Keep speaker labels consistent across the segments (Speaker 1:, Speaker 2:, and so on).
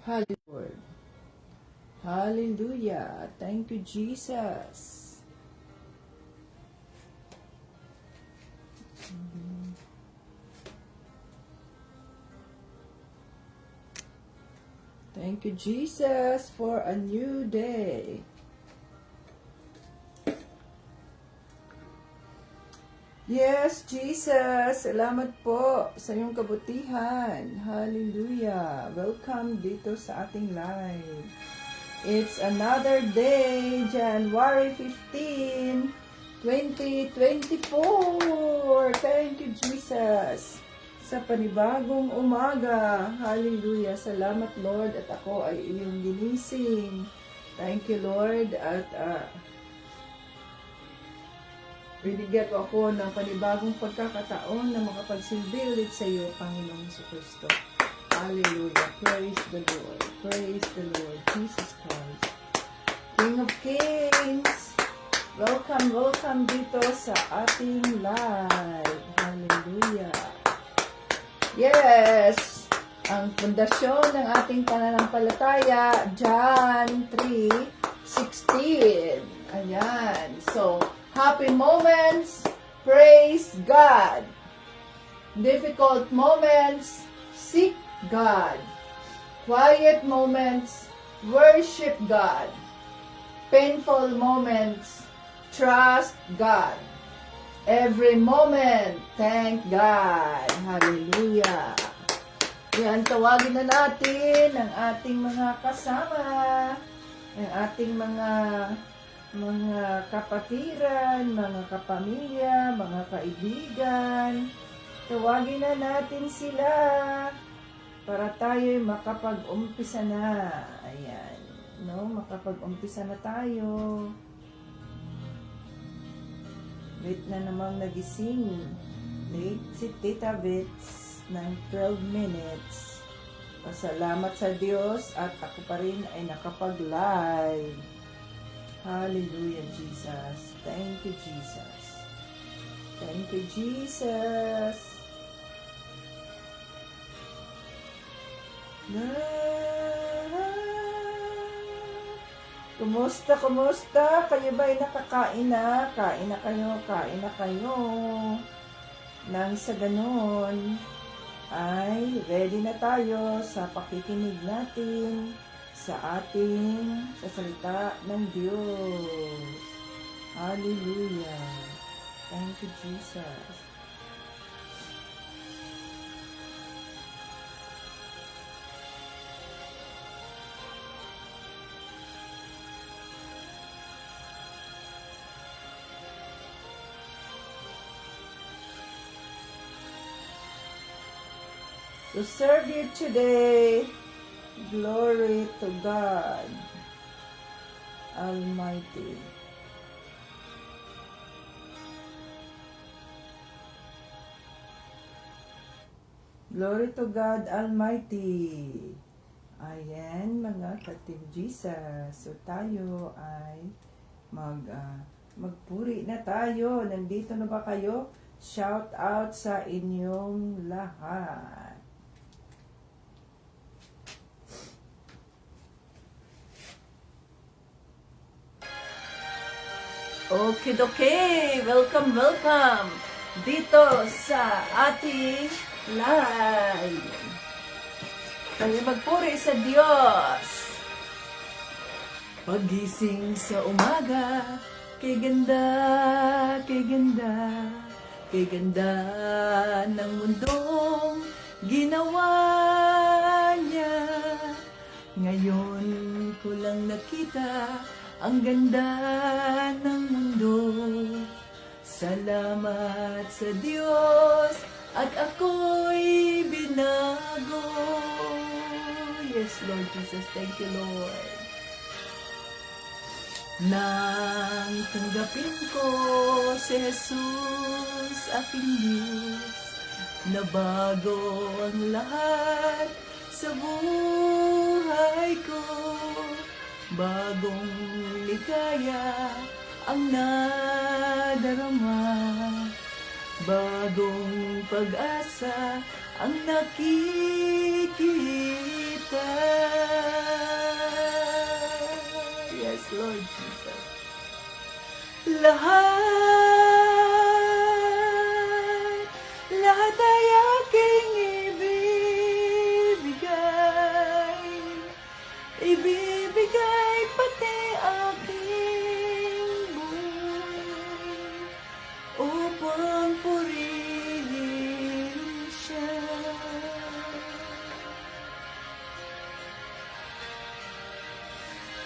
Speaker 1: Hallelujah. Hallelujah. Thank you, Jesus. Thank you, Jesus, for a new day. Yes, Jesus. Salamat po sa iyong kabutihan. Hallelujah. Welcome dito sa ating live. It's another day, January 15, 2024. Thank you, Jesus, sa panibagong umaga. Hallelujah. Salamat, Lord, at ako ay iyong ginising. Thank you, Lord, at binigyan mo ako ng panibagong pagkakataon na makapagsilbi ulit sa iyo, Panginoong Jesucristo. Hallelujah. Praise the Lord. Praise the Lord. Jesus Christ, King of Kings. Welcome, welcome dito sa ating live. Hallelujah. Yes! Ang pundasyon ng ating pananampalataya, John 3:16. Ayan. So, happy moments, praise God. Difficult moments, seek God. Quiet moments, worship God. Painful moments, trust God. Every moment, thank God. Hallelujah. Yan, tawagin na natin ang ating mga kasama, ang ating mga kapatiran, mga kapamilya, mga kaibigan. Tawagin na natin sila para tayo makapag-umpisa na. Ayan, no? Makapag-umpisa na tayo. Late na namang nagising. Late si Tita Bits ng 12 minutes. Pasalamat sa Diyos at ako pa rin ay nakapag-live. Hallelujah, Jesus. Thank you, Jesus. Thank you, Jesus. Kumusta, kumusta? Kayo ba ay nakakain na? Kain na kayo, kain na kayo. Nang sa ganon, ay ready na tayo sa pakikinig natin sa salita ng Diyos. Hallelujah. Thank you, Jesus. To serve you today, glory to God Almighty. Glory to God Almighty. Ayan, mga ka-Team Jesus. So tayo ay magpuri na tayo. Nandito na ba kayo? Shout out sa inyong lahat. Okay. Welcome, welcome dito sa ating live. Tayo magpuri sa Diyos. Pagising sa umaga, kay ganda, kay ganda, kay ganda ng mundong ginawa niya. Ngayon ko lang nakita ang ganda ng mundo. Salamat sa Diyos at ako'y binago. Yes, Lord Jesus. Thank you, Lord. Nang tanggapin ko si Jesus, aking Diyos, nabago ang lahat sa buhay ko. Bagong ligaya ang nadarama, bagong pag-asa ang nakikita.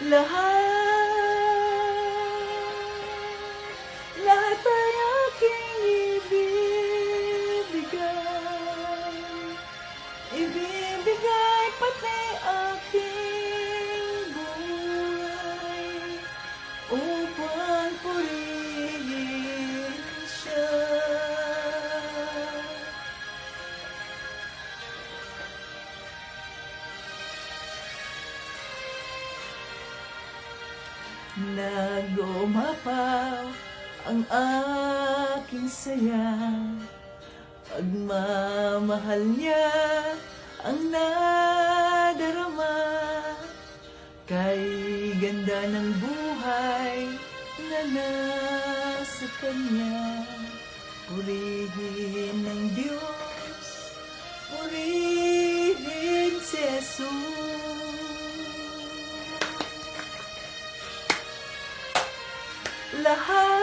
Speaker 1: lahat ay aking ibibigay pati aking buhay upang purihin siya. Nagumapaw ang aking saya, pagmamahal niya ang nadarama, kay ganda ng buhay na nasa kanya. Purihin ng Diyos, purihin si Jesus. Lahat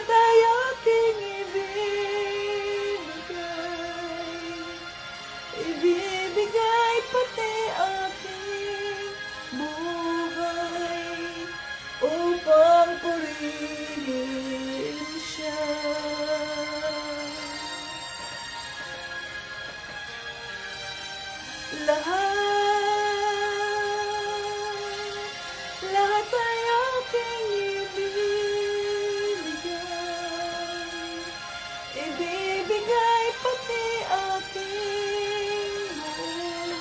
Speaker 1: ay aking ibibigay pati aking buhay upang purihin siya. Lahat ay aking ibibigay pati aking buhay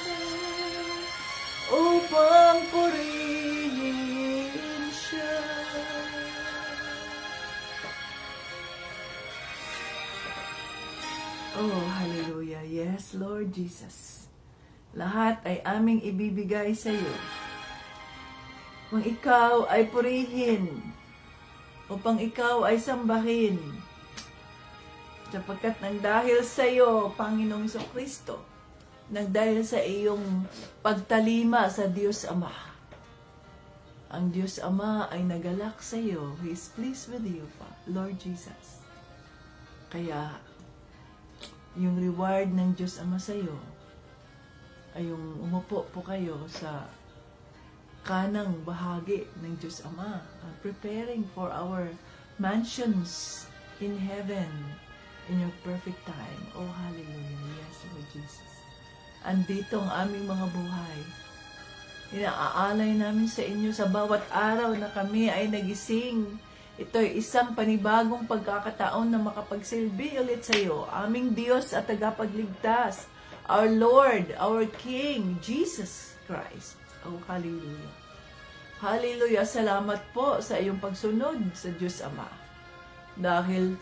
Speaker 1: upang purihin siya. Oh, hallelujah. Yes, Lord Jesus. Lahat ay aming ibibigay sa iyo. Kung ikaw ay purihin, upang ikaw ay sambahin, sapagkat nang dahil sa iyo, Panginoong Kristo, nang dahil sa iyong pagtalima sa Diyos Ama, ang Diyos Ama ay nagalak sa iyo. He is pleased with you, Lord Jesus. Kaya, yung reward ng Diyos Ama sa iyo, ay yung umupo po kayo sa kanang bahagi ng Diyos Ama, preparing for our mansions in heaven in your perfect time. Oh, hallelujah. Yes, Lord Jesus. Andito ang aming mga buhay. Inaalay namin sa inyo sa bawat araw na kami ay nagising. Ito'y isang panibagong pagkakataon na makapagsilbi ulit sa iyo. Aming Diyos at tagapagligtas, our Lord, our King, Jesus Christ. Oh, hallelujah. Hallelujah. Salamat po sa iyong pagsunod sa Diyos Ama. Dahil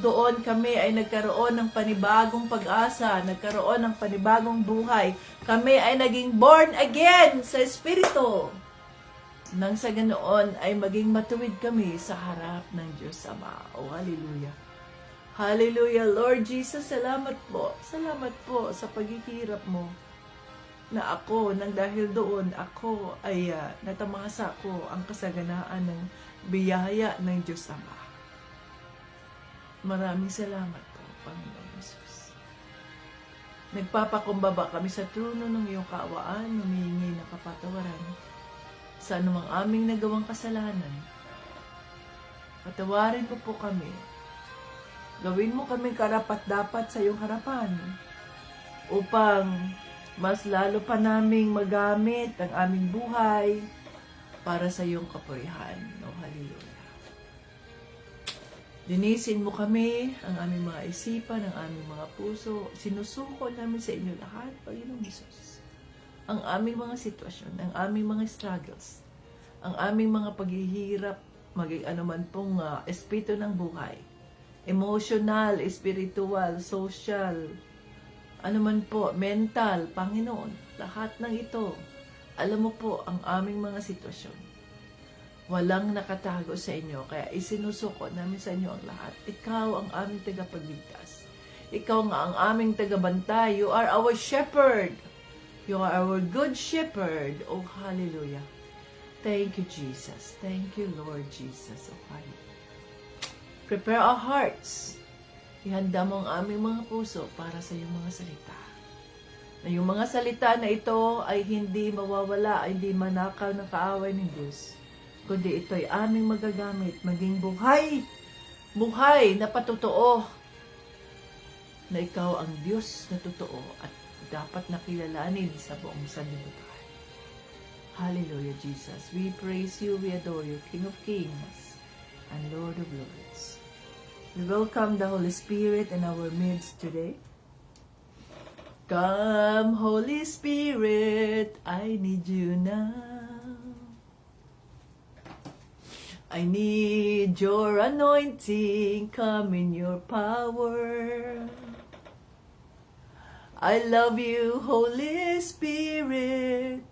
Speaker 1: doon kami ay nagkaroon ng panibagong pag-asa, nagkaroon ng panibagong buhay. Kami ay naging born again sa Espiritu. Nang sa ganoon ay maging matuwid kami sa harap ng Diyos Ama. Oh, hallelujah. Hallelujah, Lord Jesus, salamat po. Salamat po sa paghihirap mo. Na ako, nang dahil doon, ako ay natamasa ko ang kasaganaan ng biyaya ng Diyos Ama. Maraming salamat po, Panginoon Jesus. Nagpapakumbaba kami sa trono ng iyong kaawaan, humihingi ng kapatawaran sa anumang aming nagawang kasalanan. Patawarin mo po kami. Gawin mo kami karapat-dapat sa iyong harapan upang mas lalo pa naming magamit ang aming buhay para sa iyong kapurihan. Oh, hallelujah. Linisin mo kami, ang aming mga isipan, ang aming mga puso. Sinusuko namin sa inyo lahat, Panginoong Jesus. Ang aming mga sitwasyon, ang aming mga struggles, ang aming mga paghihirap, maging anuman pong espiritu ng buhay. Emotional, spiritual, social, anuman po, mental, Panginoon, lahat ng ito, alam mo po ang aming mga sitwasyon. Walang nakatago sa inyo, kaya isinusuko namin sa inyo ang lahat. Ikaw ang aming tagapagligtas. Ikaw nga ang aming tagabantay. You are our shepherd. You are our good shepherd. Oh, hallelujah. Thank you, Jesus. Thank you, Lord Jesus. Oh, hallelujah. Prepare our hearts. Ihanda mo ang aming mga puso para sa iyong mga salita. Na yung mga salita na ito ay hindi mawawala, ay hindi manakaw ng kaaway ng Diyos. Kundi ito ay aming magagamit, maging buhay na patotoo na ikaw ang Diyos na totoo at dapat nakilalanin sa buong sanlibutan. Hallelujah, Jesus. We praise you, we adore you, King of Kings and Lord of Lords. We welcome the Holy Spirit in our midst today. Come, Holy Spirit, I need you now. I need your anointing, come in your power. I love you, Holy Spirit.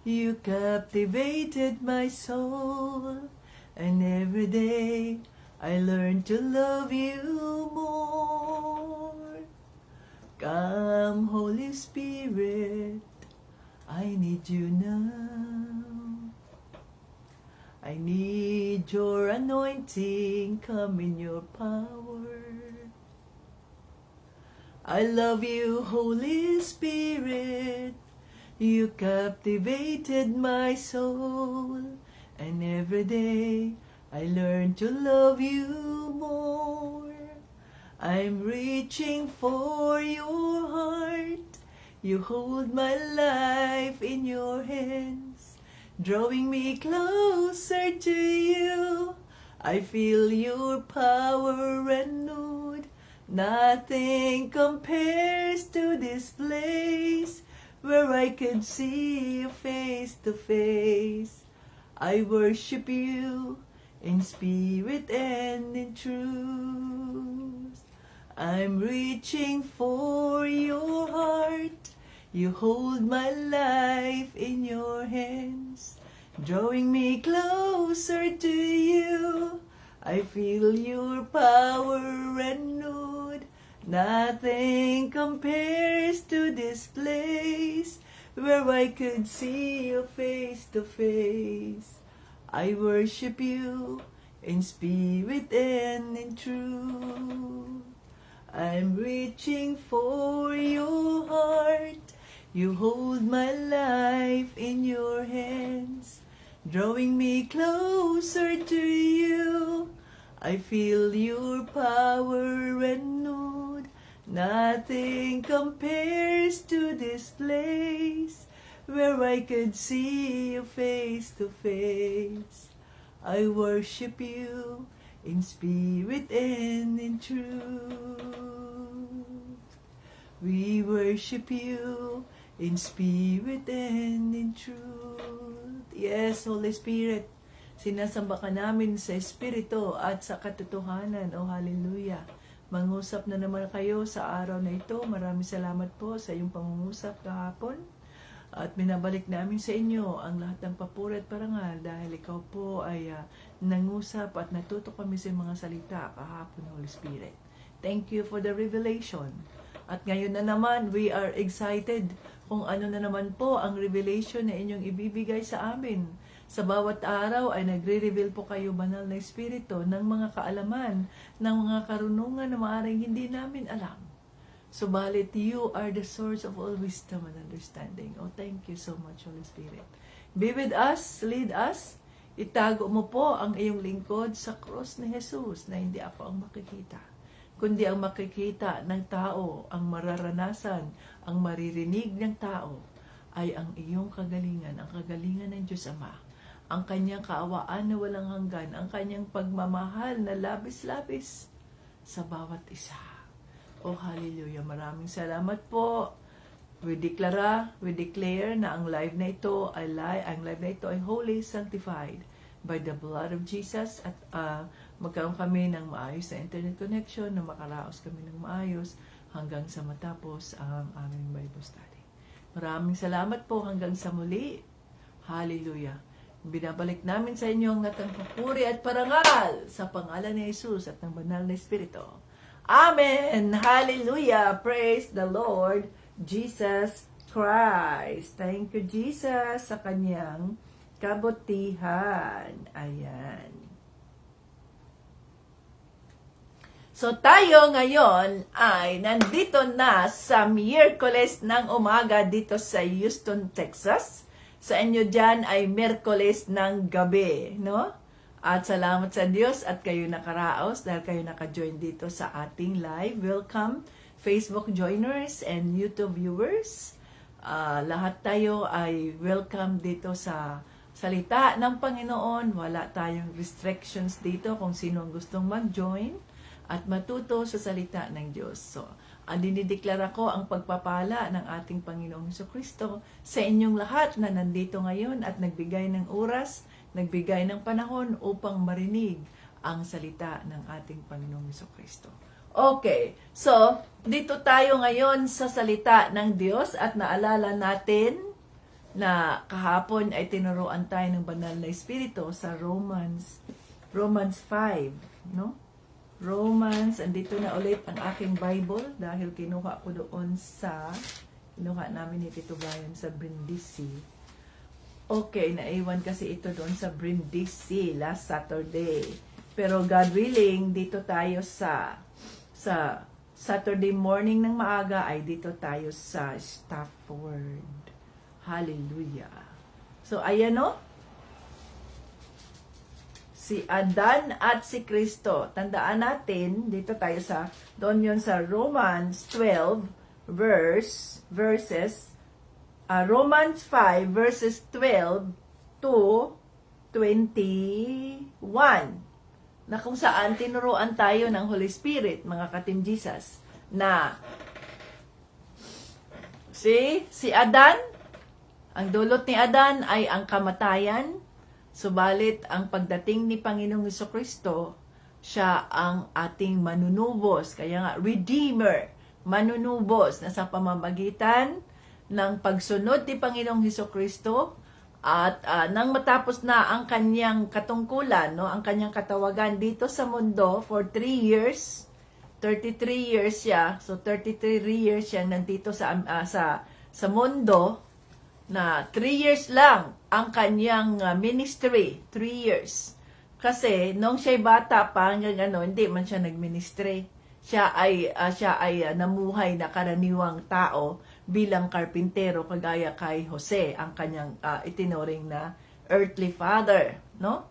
Speaker 1: You captivated my soul, and every day I learn to love you more. Come, Holy Spirit, I need you now. I need your anointing, come in your power. I love you, Holy Spirit. You captivated my soul, and every day I learn to love you more. I'm reaching for your heart. You hold my life in your hands, drawing me closer to you. I feel your power renewed. Nothing compares to this place where I can see you face to face. I worship you in spirit and in truth. I'm reaching for your heart. You hold my life in your hands, drawing me closer to you. I feel your power renewed. Nothing compares to this place where I could see you face to face. I worship you in spirit and in truth. I'm reaching for your heart. You hold my life in your hands, drawing me closer to you. I feel your power renewed. Nothing compares to this place where I could see you face to face. I worship you in spirit and in truth. We worship you in spirit and in truth. Yes, Holy Spirit, sinasamba ka namin sa Espiritu at sa katotohanan. Oh, hallelujah. Mangusap na naman kayo sa araw na ito. Maraming salamat po sa iyong pangungusap kahapon. At minabalik namin sa inyo ang lahat ng papuri at parangal dahil ikaw po ay nangusap at natuto kami sa mga salita kahapon, Holy Spirit. Thank you for the revelation. At ngayon na naman, we are excited kung ano na naman po ang revelation na inyong ibibigay sa amin. Sa bawat araw ay nagre-reveal po kayo, banal na Espiritu, ng mga kaalaman, ng mga karunungan na maaaring hindi namin alam. Subalit, you are the source of all wisdom and understanding. Oh, thank you so much, Holy Spirit. Be with us, lead us. Itago mo po ang iyong lingkod sa cross ni Jesus na hindi ako ang makikita, kundi ang makikita ng tao, ang mararanasan, ang maririnig ng tao ay ang iyong kagalingan, ang kagalingan ng Diyos Ama, ang kanyang kaawaan na walang hanggan, ang kanyang pagmamahal na labis-labis sa bawat isa. Oh, hallelujah. Maraming salamat po. We declare na ang live na ito ay holy, sanctified by the blood of Jesus at magkaroon kami ng maayos na internet connection, na makaraos kami ng maayos hanggang sa matapos ang aming Bible study. Maraming salamat po hanggang sa muli. Hallelujah. Binabalik namin sa inyo ang lahat ng papuri at parangal sa pangalan ni Jesus at ng banal na Espiritu. Amen! Hallelujah! Praise the Lord Jesus Christ. Thank you, Jesus, sa kanyang kabutihan. Ayan. So tayo ngayon ay nandito na sa Miyerkules ng umaga dito sa Houston, Texas. Sa inyo dyan ay Miyerkules ng gabi, no? At salamat sa Diyos at kayo nakaraos dahil kayo naka-join dito sa ating live. Welcome Facebook joiners and YouTube viewers. Lahat tayo ay welcome dito sa salita ng Panginoon. Wala tayong restrictions dito kung sino ang gustong mag-join at matuto sa salita ng Diyos. So, dinideklara ko ang pagpapala ng ating Panginoong Jesucristo sa inyong lahat na nandito ngayon at nagbigay ng oras, nagbigay ng panahon upang marinig ang salita ng ating Panginoong Jesucristo. Okay, so dito tayo ngayon sa salita ng Diyos at naalala natin na kahapon ay tinuruan tayo ng banal na Espiritu sa Romans 5, no? Romans, andito na ulit ang aking Bible dahil kinuha ko doon kinuha namin ni Tito Brian sa Brindisi. Okay, naiwan kasi ito doon sa Brindisi last Saturday. Pero God willing, dito tayo sa Saturday morning ng maaga ay dito tayo sa Stafford. Hallelujah. So, ayan o. Si Adan at si Kristo. Tandaan natin, dito tayo doon yun sa Romans 12 Romans 5 verses 12 to 21. Na kung saan tinuruan tayo ng Holy Spirit, mga ka-Team Jesus, na si Adan, ang dulot ni Adan ay ang kamatayan. Subalit, ang pagdating ni Panginoong Jesucristo, siya ang ating manunubos. Kaya nga, Redeemer, manunubos na sa pamamagitan ng pagsunod ni Panginoong Jesucristo at nang matapos na ang kanyang katungkulan, no, ang kanyang katawagan dito sa mundo for 3 years, 33 years siya, so 33 years siya nandito sa mundo, na 3 years lang ang kanyang ministry, 3 years. Kasi nung siya'y bata pa hanggang hindi man siya nagministry. Siya ay namuhay na karaniwang tao bilang karpintero kagaya kay Jose, ang kanyang itinuring na earthly father, no?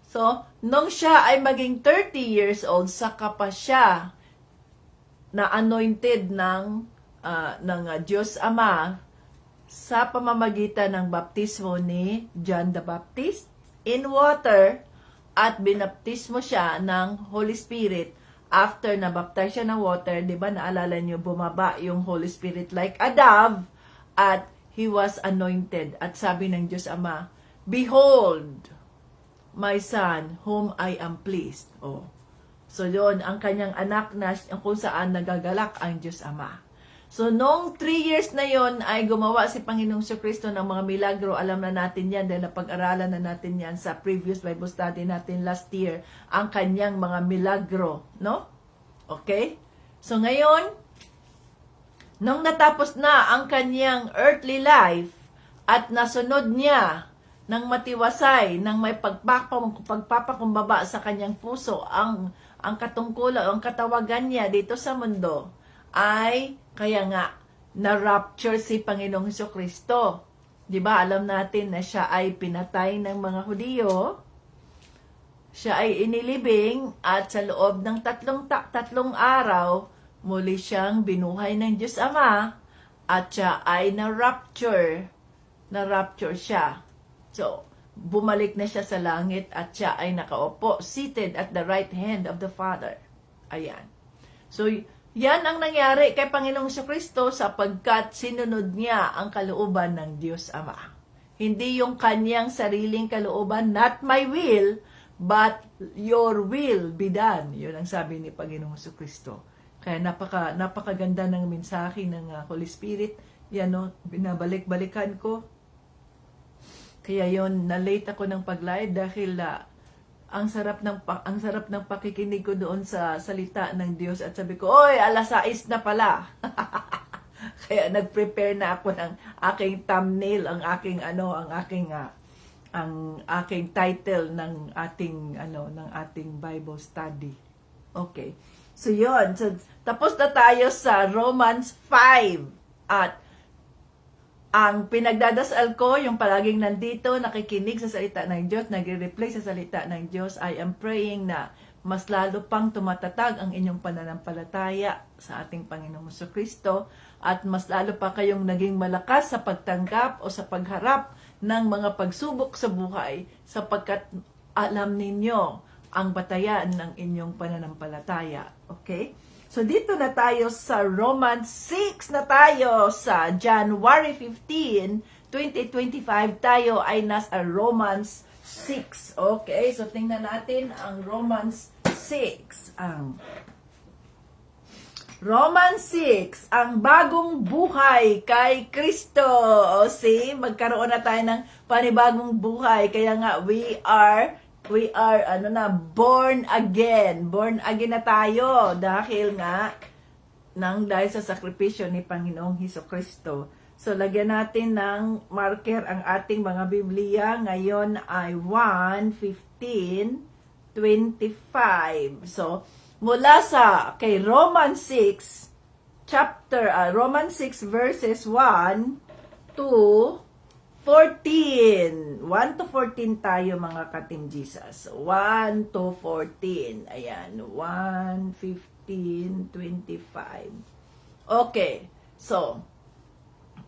Speaker 1: So, nung siya ay maging 30 years old, saka pa siya na anointed ng Diyos Ama sa pamamagitan ng baptismo ni John the Baptist in water at binaptismo siya ng Holy Spirit. After na baptize siya ng water, di ba naalala niyo, bumaba yung Holy Spirit like a dove at he was anointed. At sabi ng Diyos Ama, "Behold, my son, whom I am pleased." Oh. So yun, ang kanyang anak na kung saan nagagalak ang Diyos Ama. So, noong 3 years na yon ay gumawa si Panginoong Jesucristo ng mga milagro. Alam na natin yan dahil napag-aralan na natin yan sa previous Bible study natin last year, ang kanyang mga milagro, no? Okay? So, ngayon, nung natapos na ang kanyang earthly life at nasunod niya ng matiwasay, ng may pagpapakumbaba sa kanyang puso, ang katungkulan, ang katawagan niya dito sa mundo, ay kaya nga na-rapture si Panginoong Jesucristo. 'Di ba? Alam natin na siya ay pinatay ng mga Hudiyo. Siya ay inilibing at sa loob ng tatlong araw muli siyang binuhay ng Diyos Ama at siya ay na-rapture. Na-rapture siya. So, bumalik na siya sa langit at siya ay nakaupo, seated at the right hand of the Father. Ayan. So, yan ang nangyari kay Panginoong Jesucristo sapagkat sinunod niya ang kalooban ng Diyos Ama. Hindi yung kanyang sariling kalooban, not my will, but your will be done. Yun ang sabi ni Panginoong Jesucristo. Kaya napakaganda ng mensahe ng Holy Spirit. Yan, no, binabalik-balikan ko. Kaya yon, na-late ako ng pag-live dahil ang sarap ng pakikinig ko doon sa salita ng Diyos at sabi ko, "Oy, 6:00 na pala." Kaya nag-prepare na ako ng aking thumbnail, ang aking title ng ating Bible study. Okay. So, yun. So, tapos na tayo sa Romans 5. At ang pinagdadasal ko, yung palaging nandito, nakikinig sa salita ng Diyos, nagre-replay sa salita ng Diyos, I am praying na mas lalo pang tumatatag ang inyong pananampalataya sa ating Panginoong Kristo at mas lalo pa kayong naging malakas sa pagtanggap o sa pagharap ng mga pagsubok sa buhay sapagkat alam ninyo ang batayan ng inyong pananampalataya. Okay? So, dito na tayo sa Romans 6 na tayo sa January 15, 2025. Tayo ay nasa Romans 6. Okay? So, tingnan natin ang Romans 6. Romans 6, ang bagong buhay kay Kristo. O, see, magkaroon na tayo ng panibagong buhay. Kaya nga, we are born again. Born again na tayo dahil sa sakripisyo ni Panginoong Hesukristo. So, lagyan natin ng marker ang ating mga Biblia. Ngayon ay 1:15:25. So, mula sa kay Romans 6 Romans 6 verses 1 to 14. 1 to 14 tayo mga ka-Team Jesus. 1 to 14. Ayan. 1, 15, 25. Okay. So,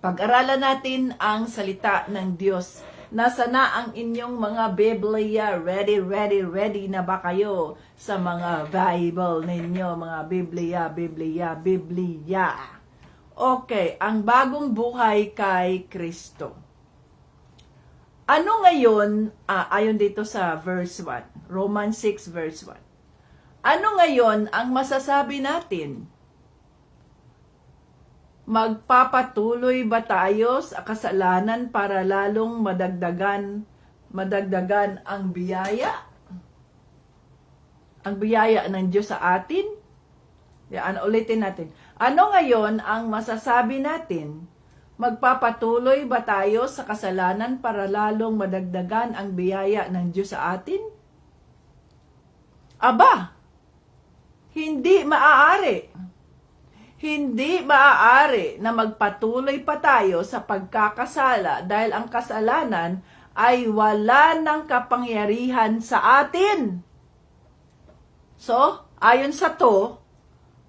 Speaker 1: pag-aralan natin ang salita ng Diyos. Nasa na ang inyong mga Biblia? Ready, ready, ready na ba kayo sa mga Bible ninyo? Mga Biblia. Okay. Ang bagong buhay kay Kristo. Ano ngayon, ayon dito sa verse 1, Romans 6 verse 1, ano ngayon ang masasabi natin? Magpapatuloy ba tayo sa kasalanan para lalong madagdagan ang biyaya? Ang biyaya ng Diyos sa atin? Yan, ulitin natin. Ano ngayon ang masasabi natin? Magpapatuloy ba tayo sa kasalanan para lalong madagdagan ang biyaya ng Diyos sa atin? Aba, hindi maaari. Hindi maaari na magpatuloy pa tayo sa pagkakasala dahil ang kasalanan ay wala ng kapangyarihan sa atin. So, ayon sa to,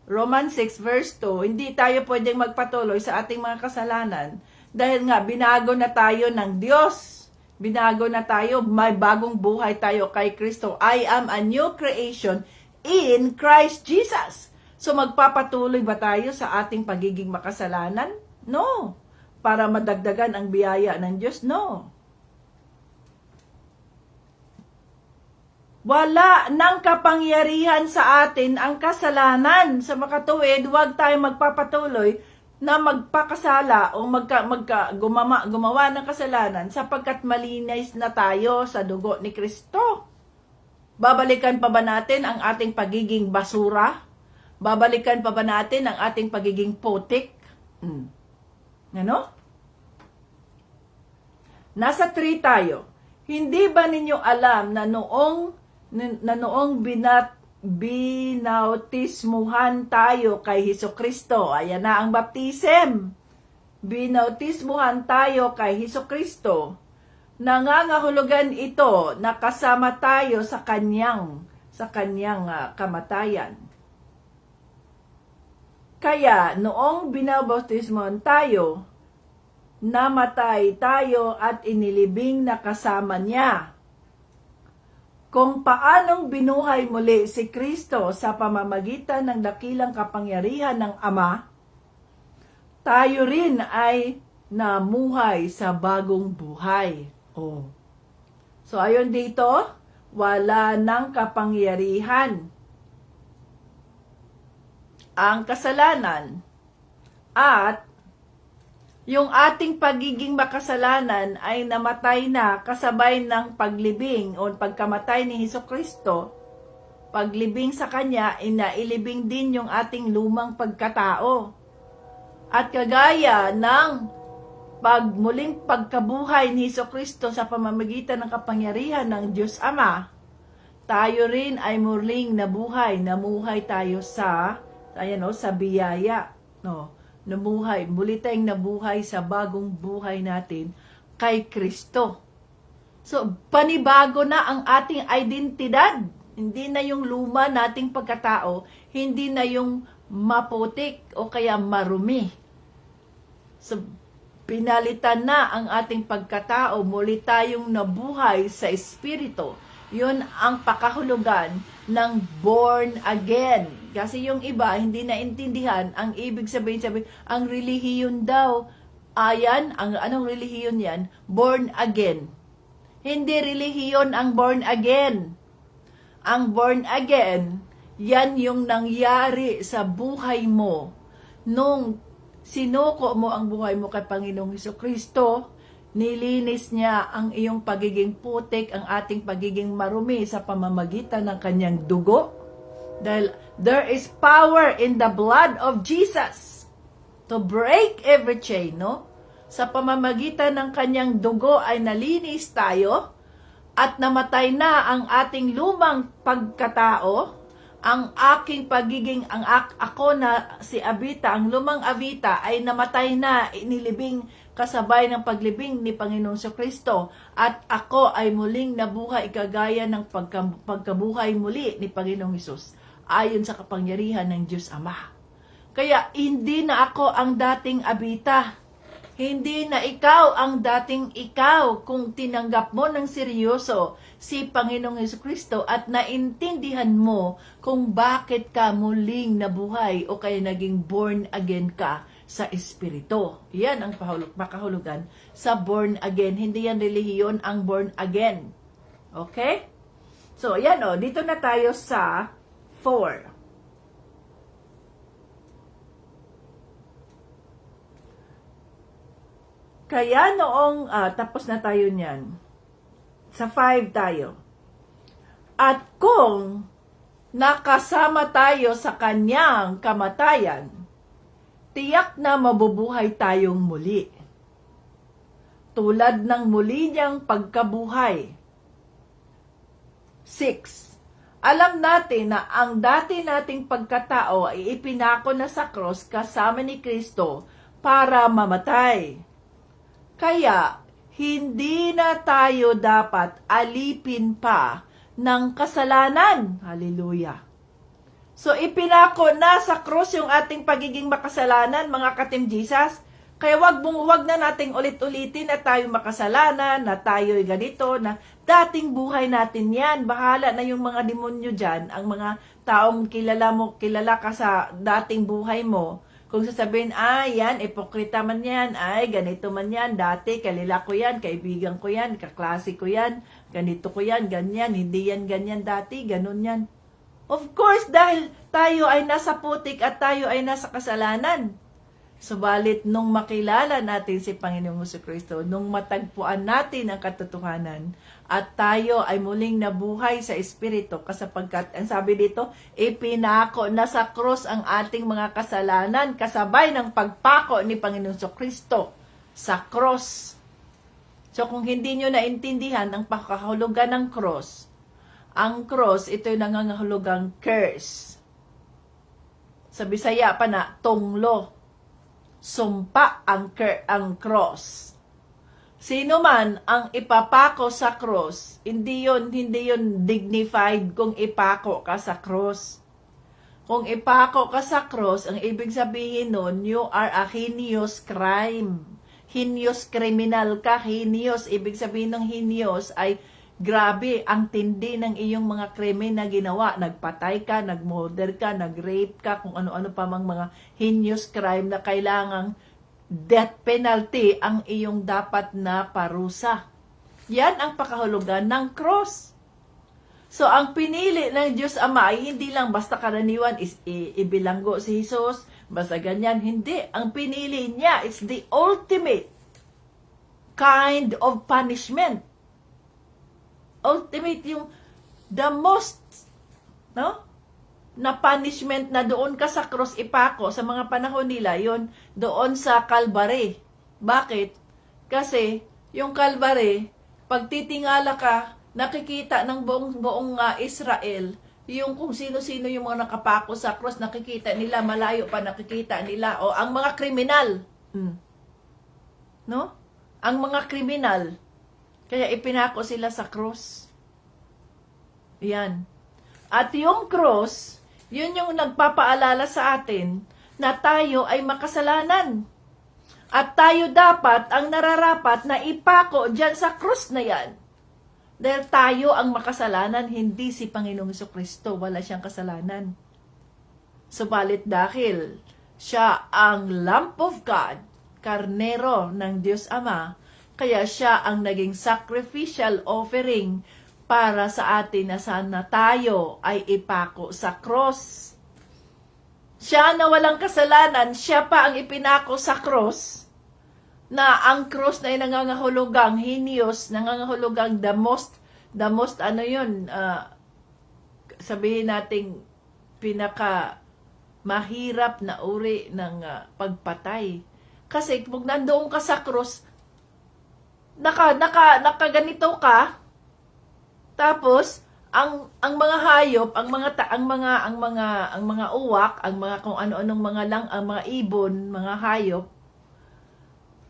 Speaker 1: Romans 6 verse 2, hindi tayo pwedeng magpatuloy sa ating mga kasalanan dahil nga binago na tayo ng Diyos. Binago na tayo, may bagong buhay tayo kay Kristo. I am a new creation in Christ Jesus. So magpapatuloy ba tayo sa ating pagiging makasalanan? No. Para madagdagan ang biyaya ng Diyos? No. Wala ng kapangyarihan sa atin ang kasalanan. Sa makatuwid, huwag tayong magpapatuloy na magpakasala o gumawa ng kasalanan sapagkat malinis na tayo sa dugo ni Kristo. Babalikan pa ba natin ang ating pagiging basura? Babalikan pa ba natin ang ating pagiging putik? Ano? Nasa 3 tayo. Hindi ba ninyo alam na noong binautismuhan tayo kay Hesukristo? Ayan na ang baptism. Binautismuhan tayo kay Hesukristo. Nangangahulugan ito na kasama tayo sa kanyang kamatayan. Kaya noong binabautismuhan tayo, namatay tayo at inilibing na kasama niya. Kung paanong binuhay muli si Kristo sa pamamagitan ng dakilang kapangyarihan ng Ama, tayo rin ay namuhay sa bagong buhay. Oh. So ayon dito, wala ng kapangyarihan ang kasalanan at yung ating pagiging makasalanan ay namatay na kasabay ng paglibing o pagkamatay ni Hesukristo. Paglibing sa Kanya, inailibing din yung ating lumang pagkatao. At kagaya ng muling pagkabuhay ni Hesukristo sa pamamagitan ng kapangyarihan ng Diyos Ama, tayo rin ay muling namuhay tayo sa, sa biyaya, no? Muli tayong nabuhay sa bagong buhay natin kay Kristo. So, panibago na ang ating identidad. Hindi na yung luma nating pagkatao, hindi na yung maputik o kaya marumi. So, pinalitan na ang ating pagkatao, muli tayong nabuhay sa Espiritu. Yun ang pakahulugan ng born again. Kasi yung iba, hindi naintindihan ang ibig sabihin, ang relihiyon daw, anong relihiyon yan? Born again. Hindi relihiyon ang born again. Ang born again, yan yung nangyari sa buhay mo nung sinuko mo ang buhay mo kay Panginoong Hesukristo. Nilinis niya ang iyong pagiging putik, ang ating pagiging marumi sa pamamagitan ng kanyang dugo. Dahil there is power in the blood of Jesus to break every chain, no? Sa pamamagitan ng kanyang dugo ay nalinis tayo at namatay na ang ating lumang pagkatao, ang aking pagiging, ako na si Abita, ang lumang Abita ay namatay na, inilibing kasabay ng paglibing ni Panginoong Kristo, at ako ay muling nabuhay kagaya ng pagkabuhay muli ni Panginoong Hesus ayon sa kapangyarihan ng Diyos Ama. Kaya hindi na ako ang dating Abita. Hindi na ikaw ang dating ikaw kung tinanggap mo ng seryoso si Panginoong Hesukristo at naintindihan mo kung bakit ka muling nabuhay o kaya naging born again ka sa Espiritu. Yan ang makahulugan sa born again. Hindi yan relihiyon ang born again. Okay? So, yan o. Dito na tayo sa 4. Kaya noong, tapos na tayo niyan. Sa 5 tayo. At kung nakasama tayo sa kanyang kamatayan, tiyak na mabubuhay tayong muli. Tulad ng muli niyang pagkabuhay. 6. Alam natin na ang dati nating pagkatao ay ipinako na sa cross kasama ni Kristo para mamatay. Kaya, hindi na tayo dapat alipin pa ng kasalanan. Hallelujah. So, ipinako na sa cross yung ating pagiging makasalanan, mga ka-Team Jesus. Kaya wag na nating ulit-ulitin na tayo makasalanan, na tayo'y ganito, na dating buhay natin yan. Bahala na yung mga demonyo dyan, ang mga taong kilala ka sa dating buhay mo. Kung sasabihin, yan, ipokrita man yan, ganito man yan, dati, kalila ko yan, kaibigan ko yan, kaklase ko yan, ganito ko yan, ganyan, hindi yan ganyan dati, ganun yan. Of course, dahil tayo ay nasa putik at tayo ay nasa kasalanan. Subalit, nung makilala natin si Panginoong Hesukristo, nung matagpuan natin ang katotohanan, at tayo ay muling nabuhay sa Espiritu, kasapagkat, ang sabi dito, ipinako na sa krus ang ating mga kasalanan, kasabay ng pagpako ni Panginoong Hesukristo sa krus. So, kung hindi nyo naintindihan ang pakahulugan ng krus, ang cross, ito yung nangangahulugang curse. Sa Bisaya pa na, tunglo. Sumpa ang cross. Sino man ang ipapako sa cross, hindi yun dignified kung ipako ka sa cross. Kung ipako ka sa cross, ang ibig sabihin nun, you are a heinous crime. Heinous criminal ka, heinous. Ibig sabihin ng heinous ay grabe, ang tindi ng iyong mga krimen na ginawa. Nagpatay ka, nagmurder ka, nagrape ka, kung ano-ano pa mang mga heinous crime na kailangang death penalty ang iyong dapat na parusa. Yan ang pakahulugan ng cross. So, ang pinili ng Diyos Ama ay hindi lang basta karaniwan ibilanggo si Jesus, basta ganyan. Hindi. Ang pinili niya is the ultimate kind of punishment. Ultimate, yung the most, no? Na punishment na doon ka sa cross ipako sa mga panahon nila, yon doon sa Calvary. Bakit? Kasi yung Calvary, pag titingala ka nakikita ng buong Israel, yung kung sino-sino yung mga nakapako sa cross, nakikita nila, malayo pa nakikita nila, o ang mga kriminal, no? Ang mga kriminal, kaya ipinako sila sa cross. Yan. At yung cross, yun yung nagpapaalala sa atin na tayo ay makasalanan. At tayo dapat ang nararapat na ipako dyan sa cross na yan. Dahil tayo ang makasalanan, hindi si Panginoong Jesucristo. Wala siyang kasalanan. Subalit dahil siya ang Lamb of God, karnero ng Diyos Ama, kaya siya ang naging sacrificial offering para sa atin na sana tayo ay ipako sa cross. Siya na walang kasalanan, siya pa ang ipinako sa cross, na ang cross na ay nangangahulugang hinios, nangangahulugang the most sabihin nating pinaka mahirap na uri ng pagpatay. Kasi kung nandoon ka sa cross, nakaganito ka, tapos ang mga hayop, ang mga uwak, ang mga kung ano-anong ang mga ibon, mga hayop,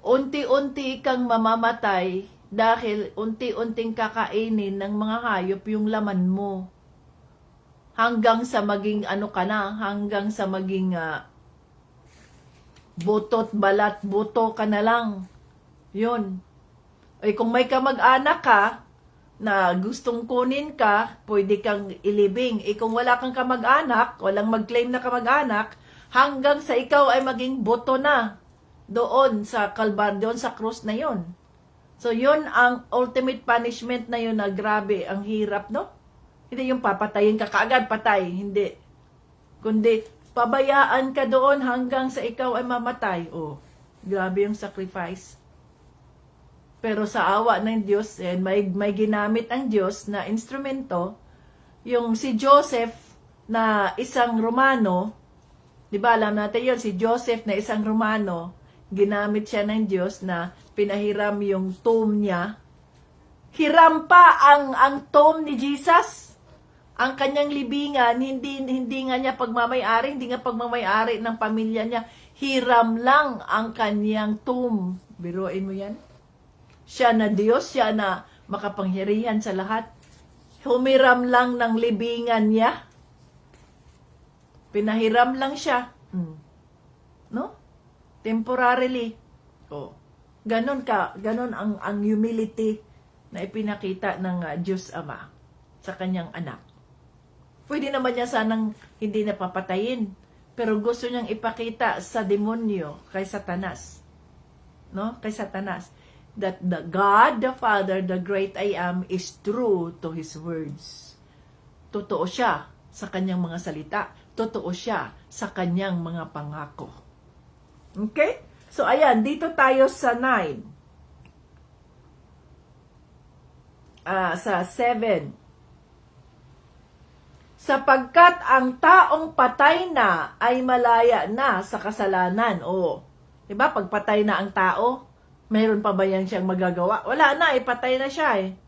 Speaker 1: unti-unti kang mamamatay dahil unti-unting kakainin ng mga hayop yung laman mo. Hanggang sa maging hanggang sa maging butot, balat, buto ka na lang. Yun. Ay kung may kamag-anak ka na gustong kunin ka, pwede kang ilibing. Kung wala kang kamag-anak, walang mag-claim na kamag-anak, hanggang sa ikaw ay maging buto na doon sa Kalbar, doon sa cross na yon. So yun ang ultimate punishment na yun, na grabe, ang hirap, no? Hindi yung papatayin ka kaagad, patay, hindi. Kundi pabayaan ka doon hanggang sa ikaw ay mamatay. Oh, grabe yung sacrifice. Pero sa awa ng Diyos, may ginamit ang Diyos na instrumento, yung si Joseph na isang Romano, di ba alam natin yun, si Joseph na isang Romano, ginamit siya ng Diyos na pinahiram yung tomb niya. Hiram pa ang tomb ni Jesus. Ang kanyang libingan, hindi nga niya pagmamayari, hindi nga pagmamayari ng pamilya niya. Hiram lang ang kanyang tomb. Biruin mo yan? Siya na Diyos, siya na makapangyarihan sa lahat. Humiram lang ng libingan niya. Pinahiram lang siya. No? Temporarily. Oh. Ganon ang humility na ipinakita ng Diyos Ama sa kanyang anak. Pwede naman niya sanang hindi napapatayin, pero gusto niyang ipakita sa demonyo, kay Satanas. No? Kay Satanas. That the God, the Father, the great I am, is true to His words. Totoo siya sa kanyang mga salita. Totoo siya sa kanyang mga pangako. Okay? So, ayan, dito tayo sa 9. Sa 7. Sapagkat ang taong patay na ay malaya na sa kasalanan. O, diba, pag patay na ang tao, mayroon pa ba yan siyang magagawa? Wala na, patay na siya eh.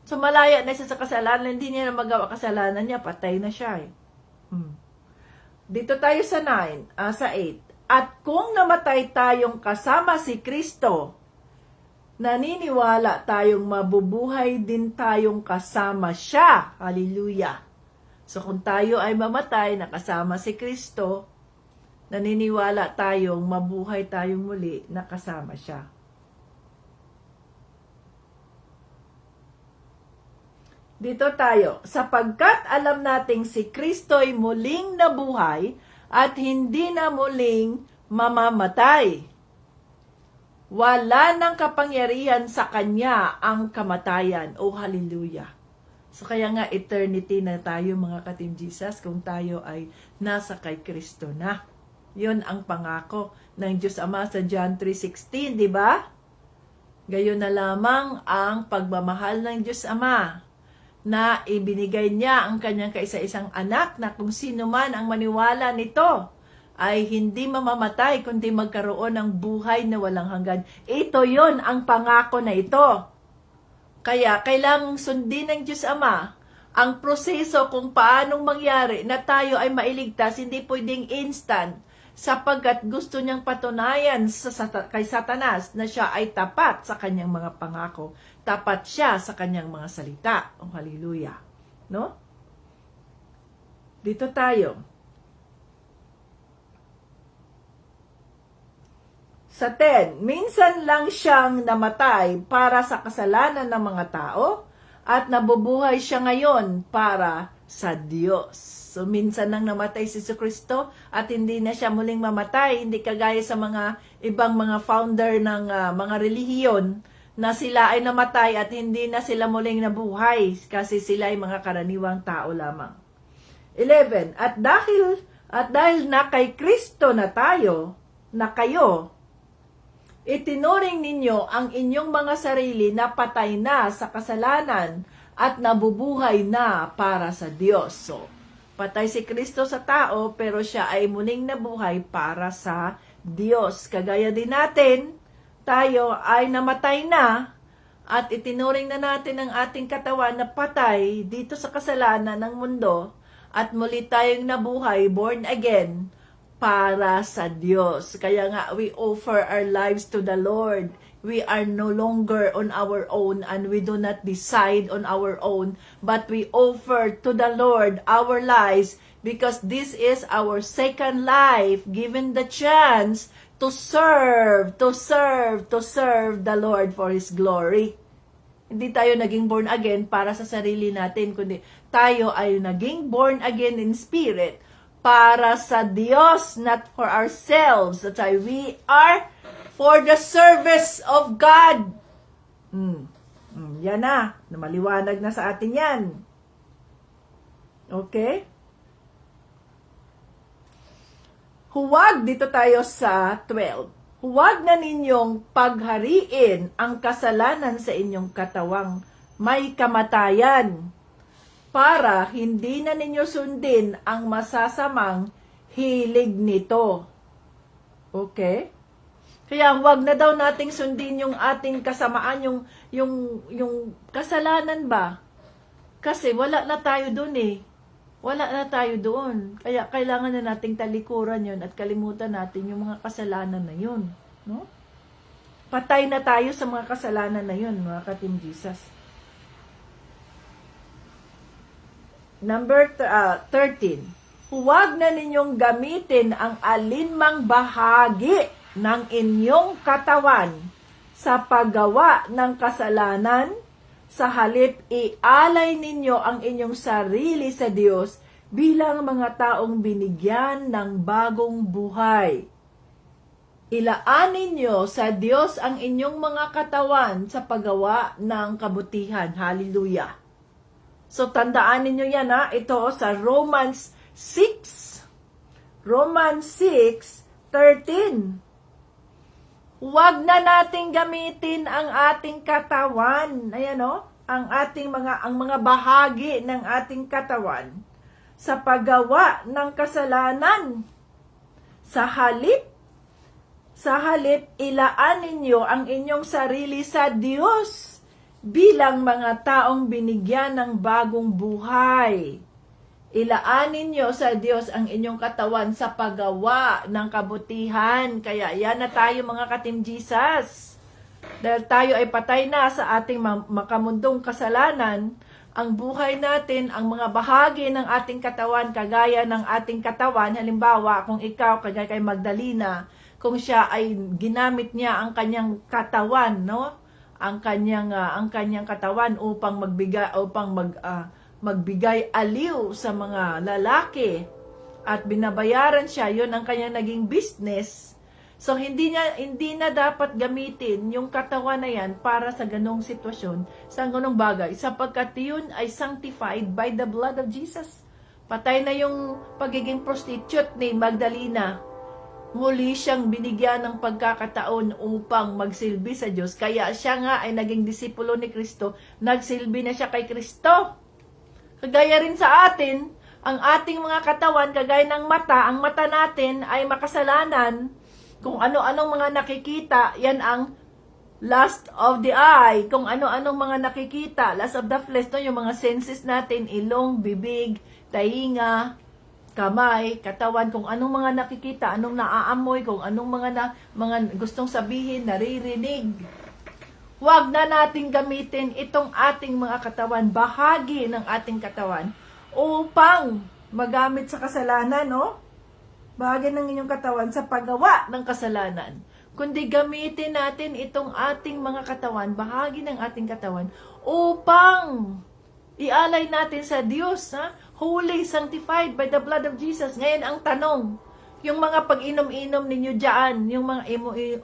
Speaker 1: So, malaya na siya sa kasalanan, hindi niya na magawa kasalanan niya, patay na siya eh. Dito tayo sa 9, sa 8. At kung namatay tayong kasama si Kristo, naniniwala tayong mabubuhay din tayong kasama siya. Hallelujah. So kung tayo ay mamatay na kasama si Kristo, naniniwala tayong mabuhay tayong muli na kasama siya. Dito tayo, sapagkat alam nating si Kristo'y muling nabuhay at hindi na muling mamamatay. Wala nang kapangyarihan sa Kanya ang kamatayan. Oh, hallelujah. So kaya nga eternity na tayo mga ka-Team Jesus kung tayo ay nasa kay Kristo na. Yun ang pangako ng Diyos Ama sa John 3:16, di ba? Gayon na lamang ang pagmamahal ng Diyos Ama na ibinigay niya ang kanyang kaisa-isang anak na kung sino man ang maniwala nito ay hindi mamamatay kundi magkaroon ng buhay na walang hanggan. Ito yon ang pangako na ito. Kaya kailangang sundin ng Diyos Ama ang proseso kung paanong mangyari na tayo ay mailigtas, hindi pwedeng instant, sapagkat gusto niyang patunayan kay Satanas na siya ay tapat sa kanyang mga pangako. Tapat siya sa kanyang mga salita. Oh, hallelujah. No? Dito tayo. Sa 10, minsan lang siyang namatay para sa kasalanan ng mga tao at nabubuhay siya ngayon para sa Diyos. So, minsan lang namatay si Jesucristo at hindi na siya muling mamatay. Hindi kagaya sa mga ibang mga founder ng mga relihiyon na sila ay namatay at hindi na sila muling nabuhay kasi sila ay mga karaniwang tao lamang. 11, at dahil na kay Kristo na tayo, na kayo, itinuring ninyo ang inyong mga sarili na patay na sa kasalanan at nabubuhay na para sa Diyos. So, patay si Kristo sa tao pero siya ay muling nabuhay para sa Diyos. Kagaya din natin, tayo ay namatay na at itinuring na natin ang ating katawan na patay dito sa kasalanan ng mundo at muli tayong nabuhay, born again, para sa Diyos. Kaya nga, we offer our lives to the Lord. We are no longer on our own and we do not decide on our own, but we offer to the Lord our lives because this is our second life, given the chance to serve the Lord for His glory. Hindi tayo naging born again para sa sarili natin, kundi tayo ay naging born again in spirit para sa Diyos, not for ourselves. That's why we are for the service of God. Yan na. Maliwanag na sa atin yan. Okay? Huwag, dito tayo sa 12. Huwag na ninyong paghariin ang kasalanan sa inyong katawang may kamatayan, para hindi na ninyo sundin ang masasamang hilig nito. Okay? Kaya huwag na daw nating sundin yung ating kasamaan, yung kasalanan ba? Kasi wala na tayo doon eh. Wala na tayo doon. Kaya kailangan na nating talikuran yun at kalimutan natin yung mga kasalanan na yun. No? Patay na tayo sa mga kasalanan na yun, mga ka-Team Jesus. Number 13. Huwag na ninyong gamitin ang alinmang bahagi ng inyong katawan sa paggawa ng kasalanan. Sa halip, ialay ninyo ang inyong sarili sa Diyos bilang mga taong binigyan ng bagong buhay. Ilaanin ninyo sa Diyos ang inyong mga katawan sa paggawa ng kabutihan. Hallelujah. So, tandaan ninyo yan ha. Ito sa Romans 6. Romans 6:13. Huwag na nating gamitin ang ating katawan. Ayan o. Ang mga bahagi ng ating katawan sa paggawa ng kasalanan. Sa halip, ilaan ninyo ang inyong sarili sa Diyos bilang mga taong binigyan ng bagong buhay. Ilaanin nyo sa Diyos ang inyong katawan sa paggawa ng kabutihan. Kaya yan na tayo mga ka-Team Jesus. Dahil tayo ay patay na sa ating makamundong kasalanan, ang buhay natin, ang mga bahagi ng ating katawan, kagaya ng ating katawan, halimbawa kung ikaw, kagaya kay Magdalena, kung siya ay ginamit niya ang kanyang katawan, no? Ang kanyang katawan upang magbigay aliw sa mga lalaki at binabayaran siya, yon ang kanyang naging business. So hindi na dapat gamitin yung katawan na yan para sa ganong sitwasyon, sa ganong bagay, sapagkat yun ay sanctified by the blood of Jesus. Patay na yung pagiging prostitute ni Magdalena. Muli siyang binigyan ng pagkakataon upang magsilbi sa Diyos. Kaya siya nga ay naging disipulo ni Kristo. Nagsilbi na siya kay Kristo. Kagaya rin sa atin, ang ating mga katawan, kagaya ng mata, ang mata natin ay makasalanan. Kung ano-anong mga nakikita, yan ang lust of the eye, kung ano-anong mga nakikita, lust of the flesh, no? Yung mga senses natin, ilong, bibig, tainga, kamay, katawan, kung anong mga nakikita, anong naaamoy, kung anong mga gustong sabihin, naririnig. Huwag na nating gamitin itong ating mga katawan, bahagi ng ating katawan, upang magamit sa kasalanan, no? Bahagi ng inyong katawan sa paggawa ng kasalanan. Kundi gamitin natin itong ating mga katawan, bahagi ng ating katawan, upang ialay natin sa Diyos, ha? Holy, sanctified by the blood of Jesus. Ngayon ang tanong, yung mga pag-inom-inom ninyo dyan, yung mga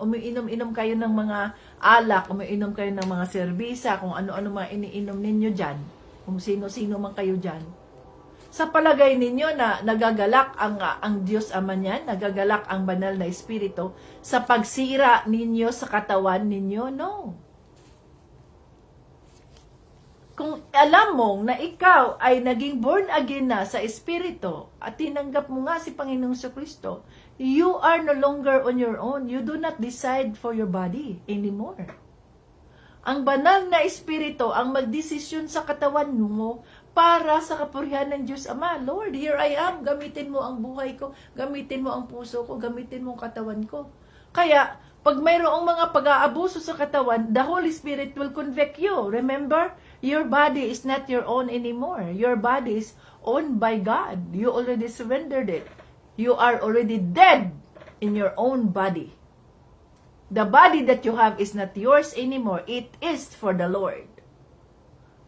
Speaker 1: umiinom-inom kayo ng mga alak, umiinom kayo ng mga serbisa, kung ano-ano mga iniinom ninyo dyan, kung sino-sino man kayo dyan, sa palagay ninyo na nagagalak ang Diyos Ama niyan, nagagalak ang banal na Espiritu sa pagsira ninyo sa katawan ninyo? No. Kung alam mong na ikaw ay naging born again na sa Espiritu at tinanggap mo nga si Panginoong Jesucristo, you are no longer on your own. You do not decide for your body anymore. Ang banal na Espiritu ang magdesisyon sa katawan mo para sa kapurihan ng Diyos Ama. Lord, here I am. Gamitin mo ang buhay ko. Gamitin mo ang puso ko. Gamitin mo ang katawan ko. Kaya, pag mayroong mga pag-aabuso sa katawan, the Holy Spirit will convict you. Remember, your body is not your own anymore. Your body is owned by God. You already surrendered it. You are already dead in your own body. The body that you have is not yours anymore. It is for the Lord.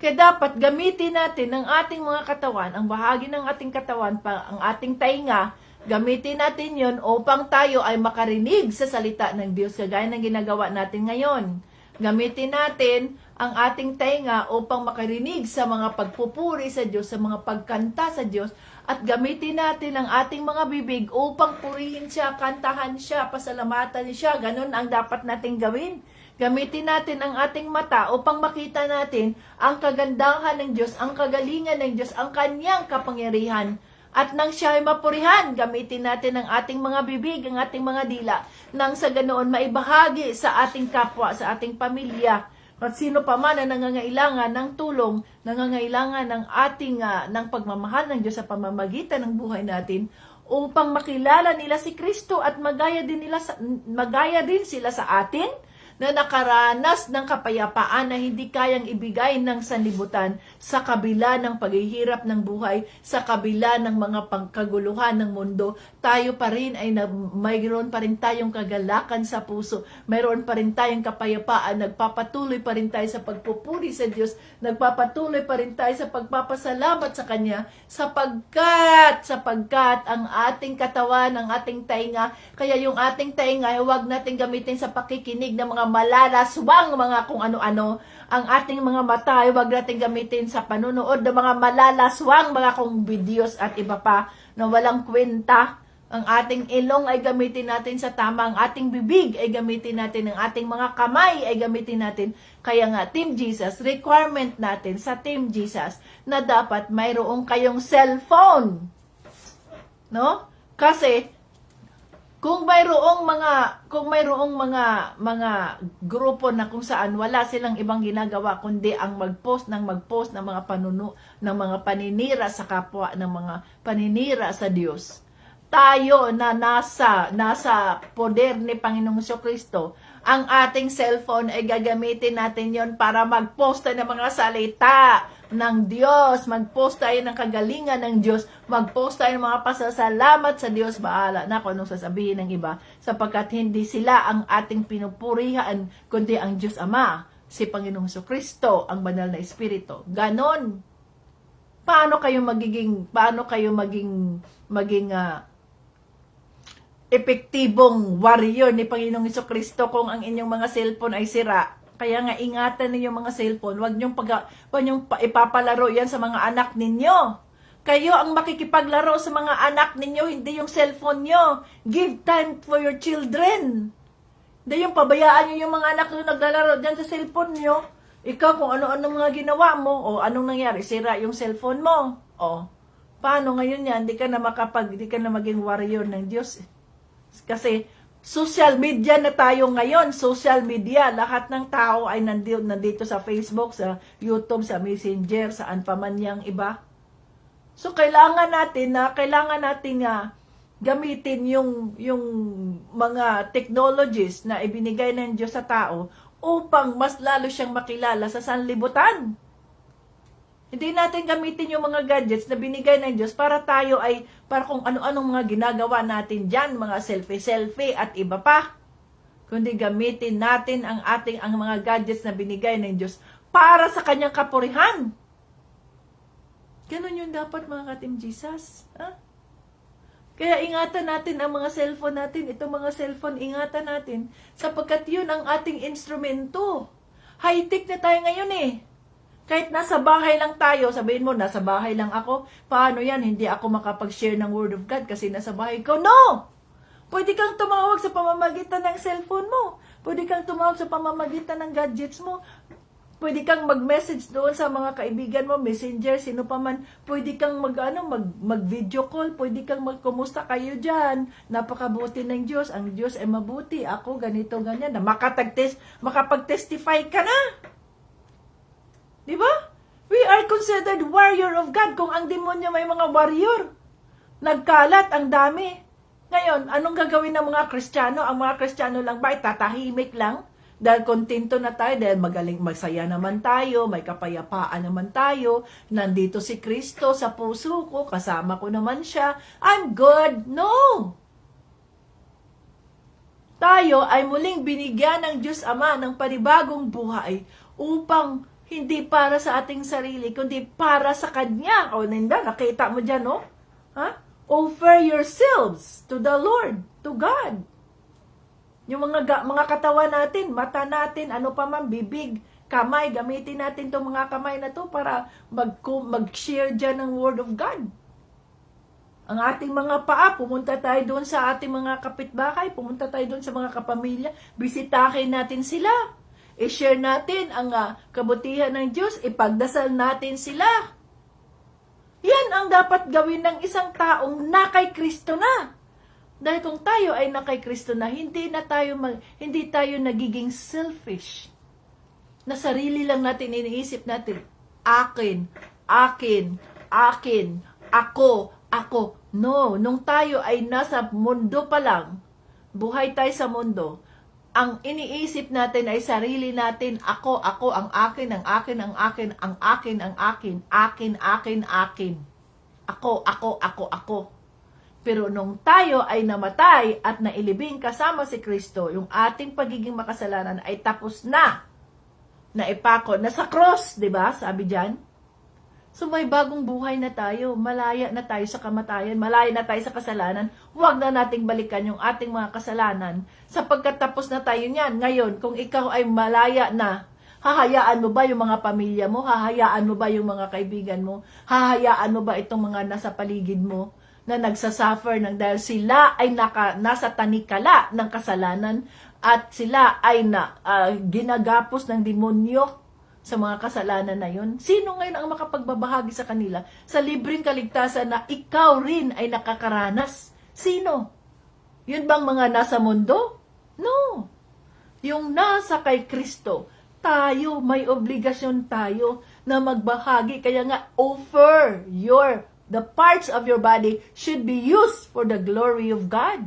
Speaker 1: Kaya dapat gamitin natin ang ating mga katawan, ang bahagi ng ating katawan, ang ating tainga, gamitin natin yon upang tayo ay makarinig sa salita ng Diyos, kagaya ng ginagawa natin ngayon. Gamitin natin ang ating tainga upang makarinig sa mga pagpupuri sa Diyos, sa mga pagkanta sa Diyos, at gamitin natin ang ating mga bibig upang purihin siya, kantahan siya, pasalamatan siya. Ganun ang dapat nating gawin. Gamitin natin ang ating mata upang makita natin ang kagandahan ng Diyos, ang kagalingan ng Diyos, ang kanyang kapangyarihan. At nang siya ay mapurihan, gamitin natin ang ating mga bibig, ang ating mga dila, nang sa ganoon maibahagi sa ating kapwa, sa ating pamilya, at sino pa man na nangangailangan ng tulong, nangangailangan ng ating ng pagmamahal ng Diyos sa pamamagitan ng buhay natin, upang makilala nila si Kristo at magaya din sila sa atin, na nakaranas ng kapayapaan na hindi kayang ibigay ng sanlibutan sa kabila ng paghihirap ng buhay, sa kabila ng mga pangkaguluhan ng mundo. Tayo pa rin ay mayroon pa rin tayong kagalakan sa puso, mayroon pa rin tayong kapayapaan, nagpapatuloy pa rin tayo sa pagpupuri sa Diyos, nagpapatuloy pa rin tayo sa pagpapasalamat sa Kanya, sapagkat ang ating katawan, ang ating tainga, kaya yung ating tainga, huwag natin gamitin sa pakikinig ng mga malalaswang mga kung ano-ano. Ang ating mga mata, huwag natin gamitin sa panunood ng mga malalaswang mga kung videos at iba pa na walang kwenta. Ang ating ilong ay gamitin natin sa tama, ang ating bibig ay gamitin natin, ang ating mga kamay ay gamitin natin. Kaya nga, Team Jesus, requirement natin sa Team Jesus na dapat mayroong kayong cellphone. No? Kasi kung mayroong mga grupo na kung saan wala silang ibang ginagawa kundi ang magpost ng mga ng mga paninira sa kapwa, ng mga paninira sa Diyos. Tayo na nasa poder ni Panginoong Jesucristo, ang ating cellphone ay gagamitin natin yon para magpost tayo ng mga salita ng Diyos, magpost tayo ng kagalingan ng Diyos, magpost tayo ng mga pasasalamat sa Diyos. Bahala na kung anong sasabihin ng iba, sapagkat hindi sila ang ating pinupurihan, kundi ang Diyos Ama, si Panginoong Jesucristo, ang banal na Espiritu. Ganon. Paano kayo maging epektibong warrior ni Panginoong Jesucristo kung ang inyong mga cellphone ay sira? Kaya nga, ingatan ninyo mga cellphone. Huwag niyong ipapalaro yan sa mga anak ninyo. Kayo ang makikipaglaro sa mga anak ninyo, hindi yung cellphone nyo. Give time for your children. Hindi yung pabayaan nyo yung mga anak nyo naglalaro dyan sa cellphone nyo. Ikaw, kung ano-ano mga ginawa mo, o anong nangyari, sira yung cellphone mo. O, paano ngayon yan? Hindi ka na maging warrior ng Diyos. Kasi,
Speaker 2: social media na tayo ngayon. Social media. Lahat ng tao ay nandito sa Facebook, sa YouTube, sa Messenger, saan pa man yang iba. So, kailangan natin gamitin yung mga technologies na ibinigay ng Diyos sa tao upang mas lalo siyang makilala sa sanlibutan. Hindi natin gamitin yung mga gadgets na binigay ng Diyos para kung ano-anong mga ginagawa natin dyan, mga selfie at iba pa. Kundi gamitin natin ang mga gadgets na binigay ng Diyos para sa kanyang kapurihan. Ganun yung dapat, mga ka-Team Jesus. Ha? Kaya ingatan natin ang mga cellphone natin. Itong mga cellphone, ingatan natin. Sapagkat yun ang ating instrumento. High-tech na tayo ngayon eh. Kahit nasa bahay lang tayo, sabihin mo, nasa bahay lang ako. Paano yan? Hindi ako makapag-share ng Word of God kasi nasa bahay ko. No! Pwede kang tumawag sa pamamagitan ng cellphone mo. Pwede kang tumawag sa pamamagitan ng gadgets mo. Pwede kang mag-message doon sa mga kaibigan mo, messenger, sino pa man. Pwede kang mag-video call, pwede kang kumusta kayo dyan. Napakabuti ng Diyos. Ang Diyos ay mabuti. Ako, ganito, ganyan. Na makapag-testify ka na. Di ba? We are considered warrior of God. Kung ang demonyo may mga warrior, nagkalat, ang dami. Ngayon, anong gagawin ng mga Kristiyano? Ang mga Kristiyano lang ba, tatahimik lang? Dahil kontento na tayo, dahil magsaya naman tayo, may kapayapaan naman tayo, nandito si Kristo sa puso ko, kasama ko naman siya, I'm good. No! Tayo ay muling binigyan ng Diyos Ama ng panibagong buhay upang hindi para sa ating sarili, kundi para sa Kanya. O, nakita mo dyan, no? Ha? Offer yourselves to the Lord, to God. Yung mga katawan natin, mata natin, ano pa man, bibig, kamay, gamitin natin itong mga kamay na to para mag-share dyan ng Word of God. Ang ating mga paa, pumunta tayo doon sa ating mga kapitbahay, pumunta tayo doon sa mga kapamilya, bisitahin natin sila. I-share natin ang kabutihan ng Diyos, ipagdasal natin sila. Yan ang dapat gawin ng isang taong na kay Kristo na. Dahil kung tayo ay na kay Kristo na, hindi tayo nagiging selfish. Na sarili lang natin iniisip natin, akin, ako. No, nung tayo ay nasa mundo pa lang, buhay tayo sa mundo, ang iniisip natin ay sarili natin, ako, ang akin. Ako. Pero nung tayo ay namatay at nailibing kasama si Kristo, yung ating pagiging makasalanan ay tapos na. Naipako na sa cross, 'di ba? Sabi diyan. So may bagong buhay na tayo, malaya na tayo sa kamatayan, malaya na tayo sa kasalanan. Huwag na nating balikan yung ating mga kasalanan sapagkat tapos na tayo niyan. Ngayon, kung ikaw ay malaya na, hahayaan mo ba yung mga pamilya mo? Hahayaan mo ba yung mga kaibigan mo? Hahayaan mo ba itong mga nasa paligid mo na nagsasuffer dahil sila ay nasa tanikala ng kasalanan at sila ay ginagapos ng demonyo sa mga kasalanan na yun? Sino ngayon ang makapagbabahagi sa kanila sa libreng kaligtasan na ikaw rin ay nakakaranas? Sino? Yun bang mga nasa mundo? No. Yung nasa kay Kristo, tayo, may obligasyon tayo na magbahagi. Kaya nga, offer the parts of your body should be used for the glory of God.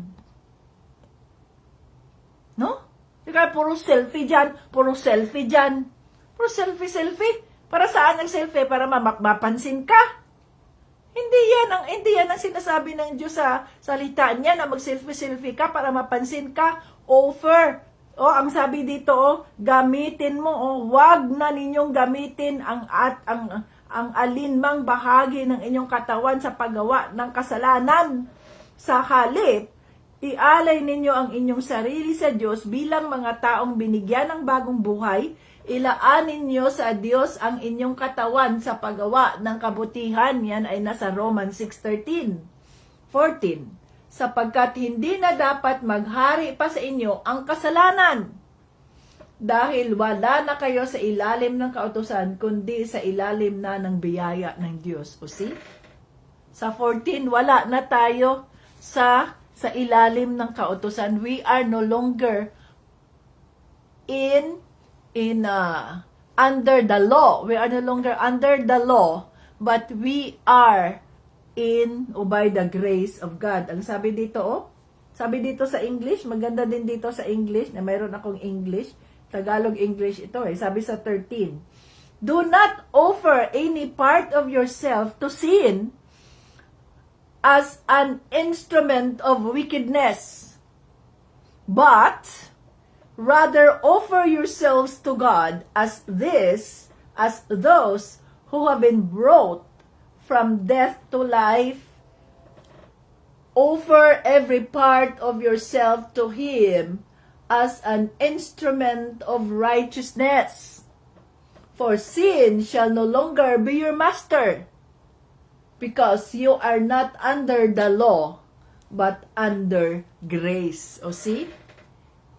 Speaker 2: No? Kaya puro selfie dyan. Puro selfie. Para saan ang selfie? Para mapansin ka? Hindi yan ang sinasabi ng Diyos sa salita niya na mag-selfie ka para mapansin ka. Offer. Ang sabi dito, gamitin mo. Wag na ninyong gamitin ang alinmang bahagi ng inyong katawan sa paggawa ng kasalanan. Sa halip, ialay ninyo ang inyong sarili sa Diyos bilang mga taong binigyan ng bagong buhay. Ilaanin niyo sa Diyos ang inyong katawan sa paggawa ng kabutihan. Yan ay nasa Romans 6:14. Sapagkat hindi na dapat maghari pa sa inyo ang kasalanan. Dahil wala na kayo sa ilalim ng kautusan, kundi sa ilalim na ng biyaya ng Diyos. O see? Sa 14, wala na tayo sa sa ilalim ng kautusan. We are no longer under the law. We are no longer under the law, but we are by the grace of God. Ang sabi dito, sabi dito sa English, maganda din dito sa English, na mayroon akong English, Tagalog English ito sabi sa 13, do not offer any part of yourself to sin as an instrument of wickedness, but rather offer yourselves to God as those who have been brought from death to life. Offer every part of yourself to Him as an instrument of righteousness. For sin shall no longer be your master, because you are not under the law, but under grace. O see?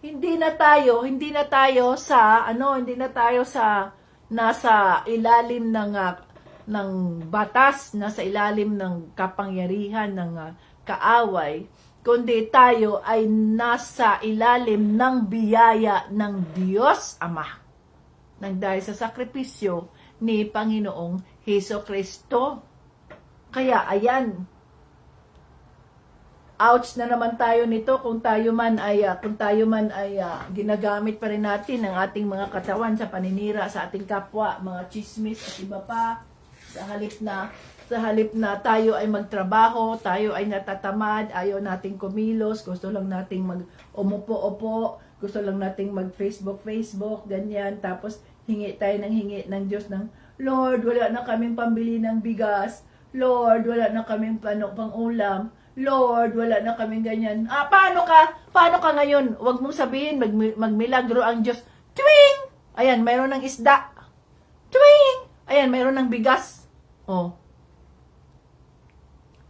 Speaker 2: Hindi na tayo sa nasa ilalim ng batas, nasa ilalim ng kapangyarihan ng kaaway, kundi tayo ay nasa ilalim ng biyaya ng Diyos Ama, nang dahil sa sakripisyo ni Panginoong Hesukristo. Kaya ayan, ouch na naman tayo nito kung tayo man ay ginagamit pa rin natin ang ating mga katawan sa paninira sa ating kapwa, mga chismis at iba pa, sa halip na tayo ay magtrabaho, tayo ay natatamad, ayaw nating kumilos, gusto lang nating umupo-upo, gusto lang nating mag-Facebook, ganyan, tapos hingi ng Diyos ng, Lord, wala na kaming pambili ng bigas, Lord, wala na kaming pang-ulam, Lord, wala na kaming ganyan. Paano ka ngayon? Huwag mong sabihin, magmilagro ang Diyos. Twing! Ayan, mayroon ng isda. Twing! Ayan, mayroon ng bigas. Ang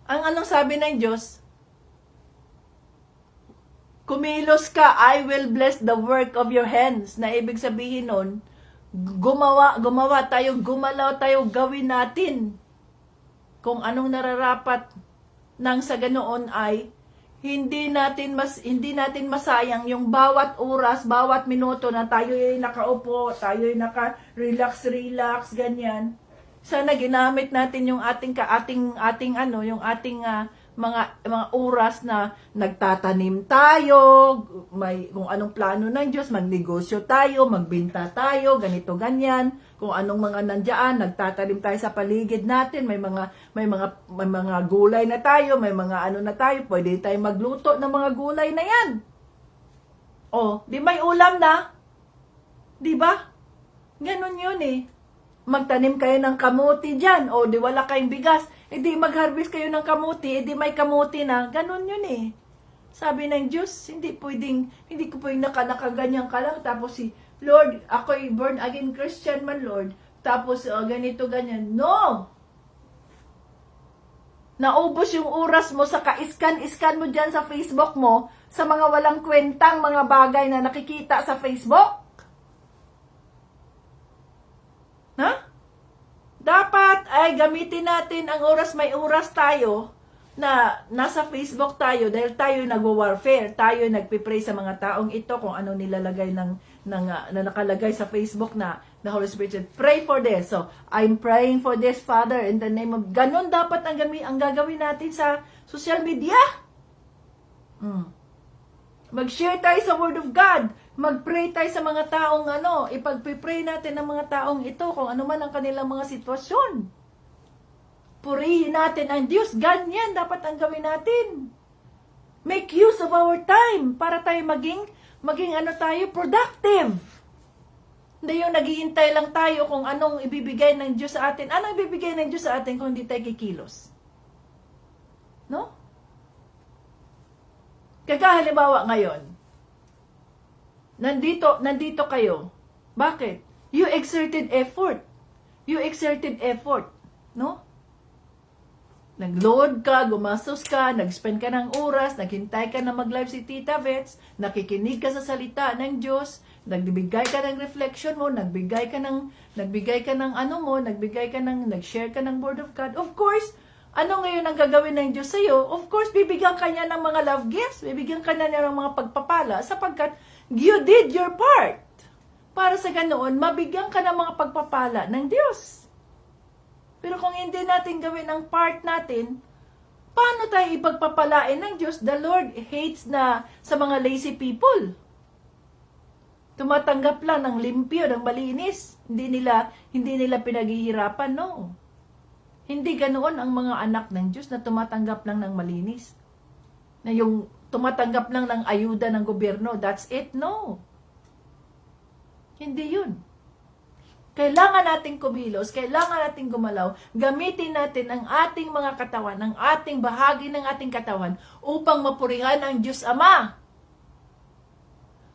Speaker 2: anong sabi ng Diyos? Kumilos ka, I will bless the work of your hands. Na ibig sabihin nun, gumalaw tayo, gawin natin kung anong nararapat, nang sa ganoon ay hindi natin masayang yung bawat oras, bawat minuto na tayo ay nakaupo, tayo ay naka-relax, ganyan. Sana ginamit natin yung ating mga oras na nagtatanim tayo, may kung anong plano ng Diyos, magnegosyo tayo, magbenta tayo, ganito ganyan. Kung anong mga nandiyan, nagtatanim tayo sa paligid natin, may mga gulay na tayo, may mga na tayo, pwede tayo magluto ng mga gulay na yan. Di may ulam na? Di ba? Ganun yun Magtanim kayo ng kamuti dyan, di wala kayong bigas, di mag-harvest kayo ng kamuti, di may kamuti na, ganun yun Sabi ng Diyos, hindi ko pwedeng nakaganyan ka lang, tapos Lord, ako'y born again Christian man, Lord, tapos ganito, ganyan. No! Naubos yung oras mo sa ka-scan mo dyan sa Facebook mo, sa mga walang kwentang mga bagay na nakikita sa Facebook. Dapat ay gamitin natin ang oras, may oras tayo na nasa Facebook tayo dahil tayo nagwa-warfare, tayo nagpipray sa mga taong ito kung ano nilalagay na nakalagay sa Facebook na the Holy Spirit said, pray for this. So, I'm praying for this, Father, in the name of, ganun dapat ang gagawin natin sa social media. Mag-share tayo sa Word of God. Mag-pray tayo sa mga taong ipag-pray natin ang mga taong ito kung ano man ang kanilang mga sitwasyon. Purihin natin ang Diyos. Ganyan dapat ang gawin natin. Make use of our time para tayo maging tayo, productive. Hindi yung naghihintay lang tayo kung anong ibibigay ng Diyos sa atin. Anong ibibigay ng Diyos sa atin kung hindi tayo kikilos? No? Halimbawa ngayon, nandito kayo. Bakit? You exerted effort. No? Nag-load ka, gumastos ka, nag-spend ka ng oras, naghintay ka na mag-live si Tita Vets, nakikinig ka sa salita ng Diyos, nagbigay ka ng reflection mo, nagbigay ka ng nag-share ka ng Word of God. Of course, Ano ngayon ang gagawin ng Diyos sa'yo? Of course, bibigyan ka niya ng mga love gifts, bibigyan ka niya ng mga pagpapala, sapagkat you did your part. Para sa ganoon, mabigyan ka ng mga pagpapala ng Diyos. Pero kung hindi natin gawin ang part natin, paano tayo ipagpapalain ng Diyos? The Lord hates na sa mga lazy people. Tumatanggap lang ng limpyo, ng malinis. Hindi nila pinaghihirapan, no. Hindi ganoon ang mga anak ng Diyos na tumatanggap lang ng malinis. Na yung tumatanggap lang ng ayuda ng gobyerno, that's it, no. Hindi yun. Kailangan nating kumilos, kailangan nating gumalaw, gamitin natin ang ating mga katawan, ang ating bahagi ng ating katawan upang mapurihan ang Diyos Ama.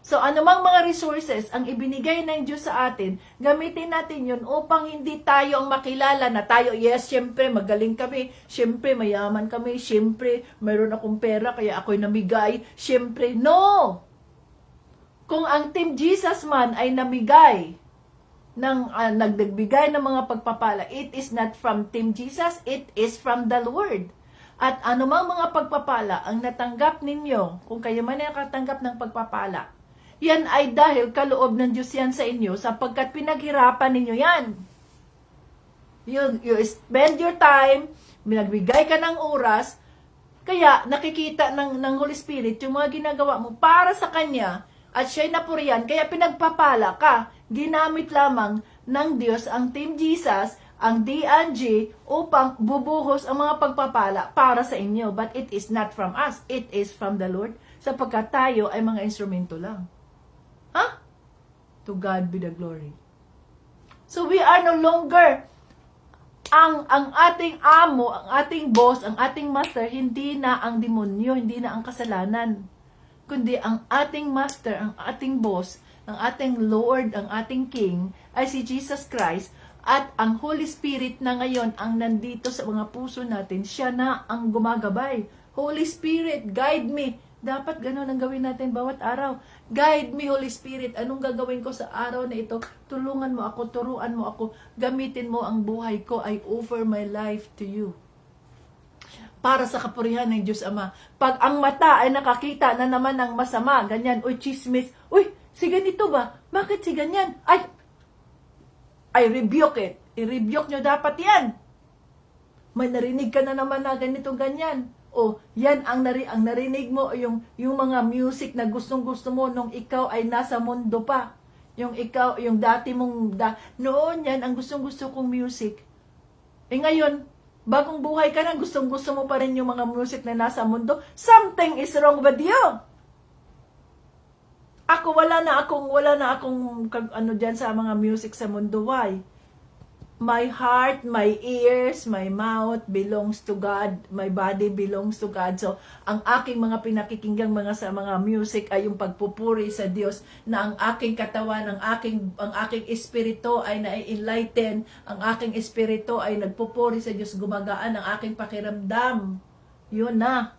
Speaker 2: So, anumang mga resources ang ibinigay ng Diyos sa atin, gamitin natin yun upang hindi tayo ang makilala na tayo, yes, syempre, magaling kami, syempre, mayaman kami, syempre, mayroon akong pera, kaya ako'y namigay, syempre, no! Kung ang Team Jesus man ay namigay, nagdagbigay ng mga pagpapala, it is not from Team Jesus, it is from the Lord. At anumang mga pagpapala ang natanggap ninyo, kung kayo man ay nakatanggap ng pagpapala, yan ay dahil kaloob ng Diyos yan sa inyo, sapagkat pinaghirapan ninyo yan. You spend your time, binagbigay ka ng oras, kaya nakikita ng Holy Spirit yung mga ginagawa mo para sa Kanya, at siya'y napuriyan, kaya pinagpapala ka. Ginamit lamang ng Diyos ang Team Jesus, ang D&G, upang bubuhos ang mga pagpapala para sa inyo. But it is not from us. It is from the Lord, sapagkat tayo ay mga instrumento lang. Ha? To God be the glory. So we are no longer ang ating amo, ang ating boss, ang ating master, hindi na ang demonyo, hindi na ang kasalanan, kundi ang ating master, ang ating boss, ang ating Lord, ang ating King, ay si Jesus Christ, at ang Holy Spirit na ngayon ang nandito sa mga puso natin, siya na ang gumagabay. Holy Spirit, guide me. Dapat gano'n ang gawin natin bawat araw. Guide me, Holy Spirit. Anong gagawin ko sa araw na ito? Tulungan mo ako, turuan mo ako. Gamitin mo ang buhay ko. I offer my life to you. Para sa kapurihan ng Diyos Ama. Pag ang mata ay nakakita na naman ng masama, ganyan, uy, chismis, uy, si ganito ba? Bakit si ganyan? I rebuke it. I-rebuke nyo dapat yan. May narinig ka na naman na ganito, ganyan. O, yan ang narinig mo, yung mga music na gustong-gusto mo nung ikaw ay nasa mundo pa. Yung ikaw, yung dati mong, noon yan, ang gustong-gusto kong music. Ngayon, bagong buhay ka na, gustong-gusto mo pa rin yung mga music na nasa mundo, something is wrong with you. Ako, wala na akong ano dyan sa mga music sa mundo. Why? My heart, my ears, my mouth belongs to God. My body belongs to God. So, ang aking mga pinakikinggang sa mga music ay yung pagpupuri sa Diyos, na ang aking katawan, ang aking espiritu ay na-enlighten, ang aking espiritu ay nagpupuri sa Diyos, gumagaan ang aking pakiramdam. Yun na.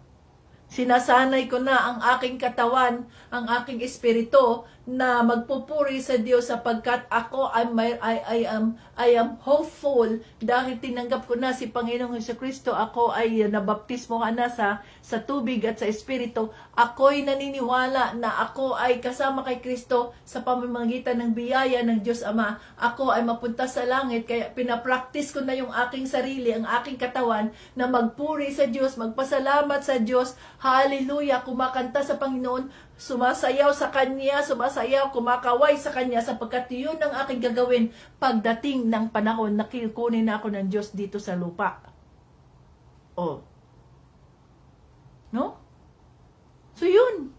Speaker 2: Sinasanay ko na ang aking katawan, ang aking espiritu na magpupuri sa Diyos, sapagkat ako I am hopeful dahil tinanggap ko na si Panginoong Jesucristo. Ako ay nabaptismo na sa tubig at sa espiritu. Ako'y naniniwala na ako ay kasama kay Kristo sa pamamagitan ng biyaya ng Diyos Ama. Ako ay mapunta sa langit, kaya pinapractice ko na yung aking sarili, ang aking katawan na magpuri sa Diyos, magpasalamat sa Diyos. Hallelujah! Kumakanta sa Panginoon, sumasayaw sa Kanya, kumakaway sa Kanya, sapagkat yun ang aking gagawin pagdating ng panahon na kukunin na ako ng Diyos dito sa lupa. Oh. No? So yun.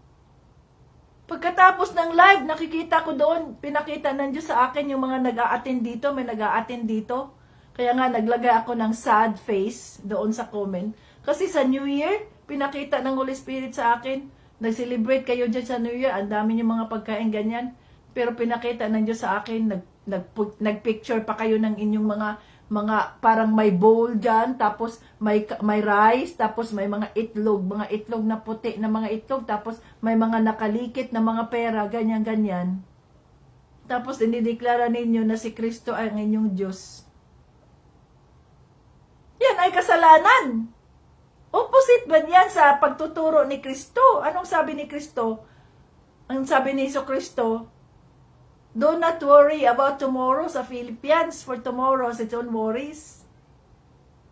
Speaker 2: Pagkatapos ng live, nakikita ko doon, pinakita ng Diyos sa akin yung mga nag-a-attend dito, may nag-a-attend dito. Kaya nga, naglagay ako ng sad face doon sa comment. Kasi sa New Year, pinakita ng Holy Spirit sa akin, nag-celebrate kayo dyan sa New Year, ang dami yung mga pagkain ganyan. Pero pinakita ng Diyos sa akin, nag-picture pa kayo ng inyong mga parang may bowl dyan, tapos may rice, tapos may mga itlog na puti na mga itlog, tapos may mga nakalikit na mga pera, ganyan-ganyan. Tapos dinideklara ninyo na si Kristo ay ang inyong Diyos. Yan ay kasalanan. Opposite ba niyan sa pagtuturo ni Kristo? Anong sabi ni Kristo? Ang sabi ni Kristo, do not worry about tomorrow sa Philippians, for tomorrow has its own worries.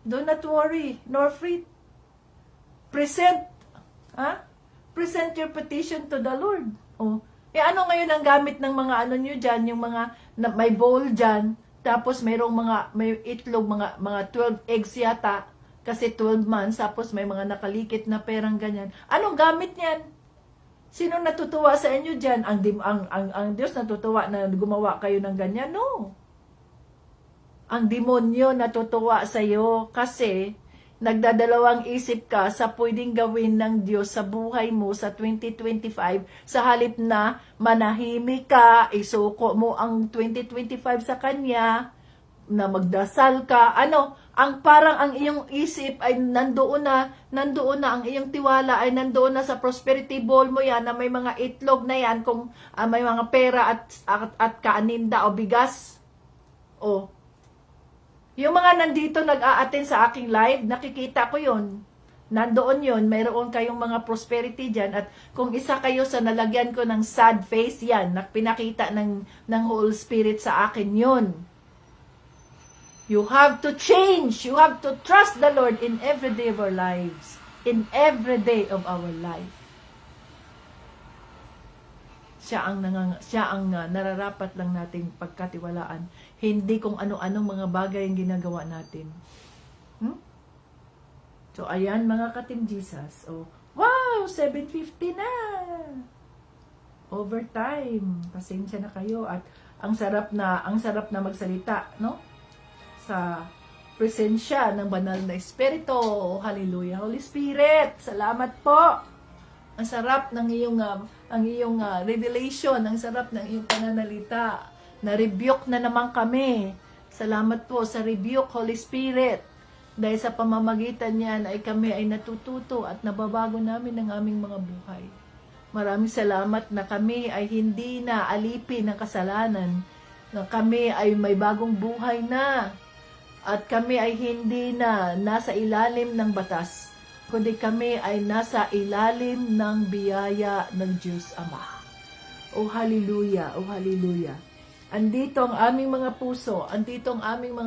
Speaker 2: Do not worry, nor fret. Present your petition to the Lord. Oh. Ano ngayon ang gamit ng mga ano nyo dyan, yung mga, may bowl dyan, tapos may itlog, mga 12 eggs yata, kasi 12 months, tapos may mga nakalikit na perang ganyan. Anong gamit niyan? Sino natutuwa sa inyo dyan? Ang Diyos natutuwa na gumawa kayo ng ganyan? No. Ang demonyo natutuwa sa iyo kasi nagdadalawang isip ka sa pwedeng gawin ng Diyos sa buhay mo sa 2025 sa halip na manahimik ka, isuko mo ang 2025 sa Kanya, na magdasal ka, ang parang ang iyong isip ay nandoon na ang iyong tiwala ay nandoon na sa prosperity bowl mo yan, na may mga itlog na yan, kung may mga pera at kaaninda o bigas. O, yung mga nandito nag-a-attend sa aking live, nakikita ko yon. Nandoon yon, mayroon kayong mga prosperity dyan, at kung isa kayo sa nalagyan ko ng sad face yan, na pinakita ng Holy Spirit sa akin yon. You have to change. You have to trust the Lord in every day of our lives. In every day of our life. Siya ang nararapat lang nating pagkatiwalaan. Hindi kung ano-anong mga bagay ang ginagawa natin. So, ayan mga ka-Team Jesus. Oh, wow! 7:50 na! Overtime. Pasensya na kayo. At ang sarap na magsalita, no? Sa presensya ng banal na Espiritu. Hallelujah. Holy Spirit, salamat po. Ang sarap ng iyong revelation, ang sarap ng iyong pananalita. Na-rebuke na naman kami. Salamat po sa rebuke, Holy Spirit. Dahil sa pamamagitan niyan ay kami ay natututo at nababago namin ang aming mga buhay. Maraming salamat na kami ay hindi na alipin ng kasalanan. Na kami ay may bagong buhay na. At kami ay hindi na nasa ilalim ng batas, kundi kami ay nasa ilalim ng biyaya ng Diyos Ama. Oh hallelujah, oh hallelujah. Andito ang aming mga puso, andito ang aming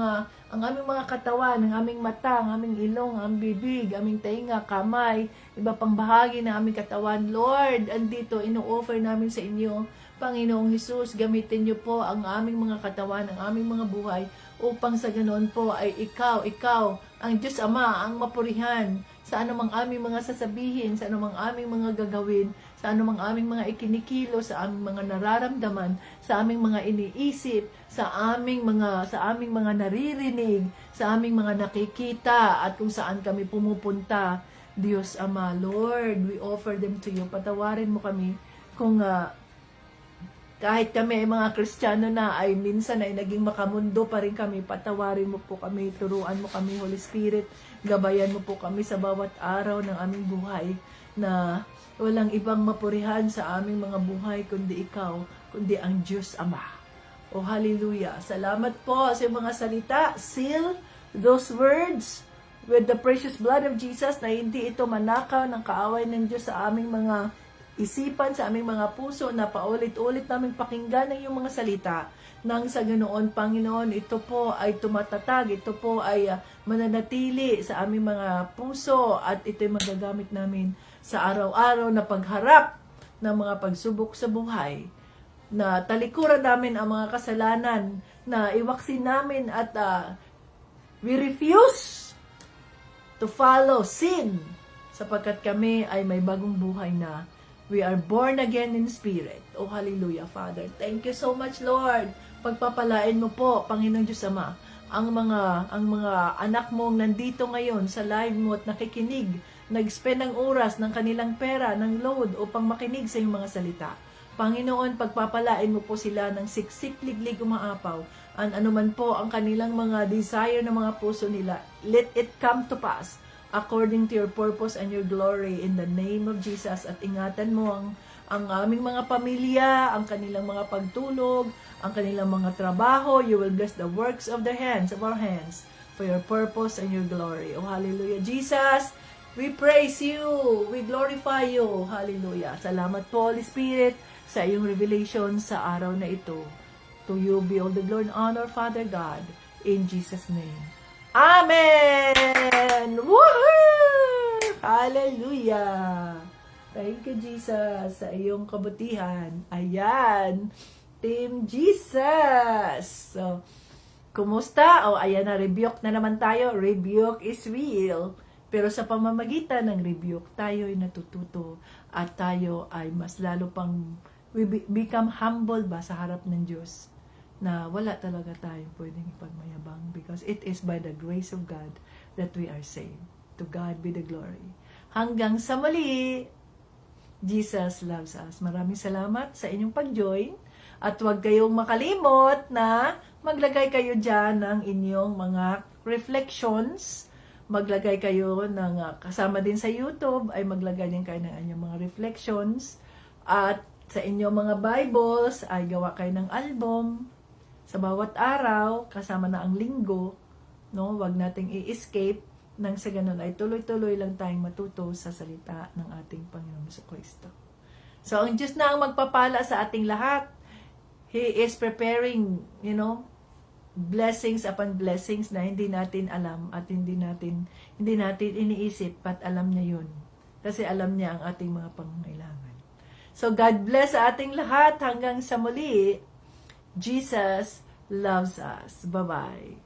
Speaker 2: mga katawan, ang aming mata, ang aming ilong, ang bibig, aming tainga, kamay, iba pang bahagi ng aming katawan. Lord, andito, ino-offer namin sa inyo, Panginoong Hesus, gamitin niyo po ang aming mga katawan, ang aming mga buhay, upang sa ganoon po ay ikaw, ang Diyos Ama, ang mapurihan sa anumang aming mga sasabihin, sa anumang aming mga gagawin, sa anumang aming mga ikinikilo, sa aming mga nararamdaman, sa aming mga iniisip, sa aming mga naririnig, sa aming mga nakikita, at kung saan kami pumupunta. Diyos Ama, Lord, we offer them to you. Patawarin mo kami kung kahit kami ay mga Kristiyano na, ay minsan ay naging makamundo pa rin kami. Patawarin mo po kami, turuan mo kami, Holy Spirit. Gabayan mo po kami sa bawat araw ng aming buhay, na walang ibang mapurihan sa aming mga buhay kundi ikaw, kundi ang Diyos Ama. Oh, hallelujah. Salamat po sa mga salita. Seal those words with the precious blood of Jesus, na hindi ito manakaw ng kaaway ng Diyos sa aming mga isipan, sa aming mga puso, na paulit-ulit namin pakinggan ang iyong mga salita. Nang sa ganoon, Panginoon, ito po ay tumatatag, ito po ay mananatili sa aming mga puso, at ito ay magagamit namin sa araw-araw na pagharap ng mga pagsubok sa buhay, na talikuran namin ang mga kasalanan, na iwaksin namin, at we refuse to follow sin, sapagkat kami ay may bagong buhay na. We are born again in spirit. Oh, hallelujah, Father. Thank you so much, Lord. Pagpapalain mo po, Panginoong Diyos Ama, ang mga anak mong nandito ngayon sa live mo at nakikinig, nag-spend ng oras, ng kanilang pera, ng load, upang makinig sa iyong mga salita. Panginoon, pagpapalain mo po sila ng siksik, liglig, umaapaw. Anuman po ang kanilang mga desire ng mga puso nila, let it come to pass according to your purpose and your glory, in the name of Jesus. At ingatan mo ang aming mga pamilya, ang kanilang mga pagtulog, ang kanilang mga trabaho. You will bless the works of the hands, of our hands. for your purpose and your glory. Oh, hallelujah. Jesus, we praise you. We glorify you. Hallelujah. Salamat po, Holy Spirit, sa iyong revelation sa araw na ito. To you be all the glory and honor, Father God, in Jesus' name. Amen! Woohoo! Hallelujah! Thank you, Jesus, sa iyong kabutihan. Ayan! Team Jesus! So, kumusta? O, ayan na, rebuke na naman tayo. Rebuke is real. Pero sa pamamagitan ng rebuke, tayo ay natututo at tayo ay mas lalo pang we become humble ba sa harap ng Diyos na wala talaga tayong pwedeng ipagmayabang because it is by the grace of God that we are saved. To God be the glory. Hanggang sa muli, Jesus loves us. Maraming salamat sa inyong pag-join at huwag kayong makalimot na maglagay kayo dyan ng inyong mga reflections. Maglagay kayo ng kasama din sa YouTube ay maglagay din kayo ng inyong mga reflections at sa inyong mga Bibles ay gawa kayo ng album sa bawat araw kasama na ang linggo, no? Wag nating i-escape nang sa ganun ay tuloy-tuloy lang tayong matuto sa salita ng ating Panginoon Jesucristo. So ang Diyos na ang magpapala sa ating lahat. He is preparing, blessings upon blessings na hindi natin alam at hindi natin iniisip at alam niya yun. Kasi alam niya ang ating mga pangangailangan. So God bless sa ating lahat hanggang sa muli. Jesus loves us. Bye-bye.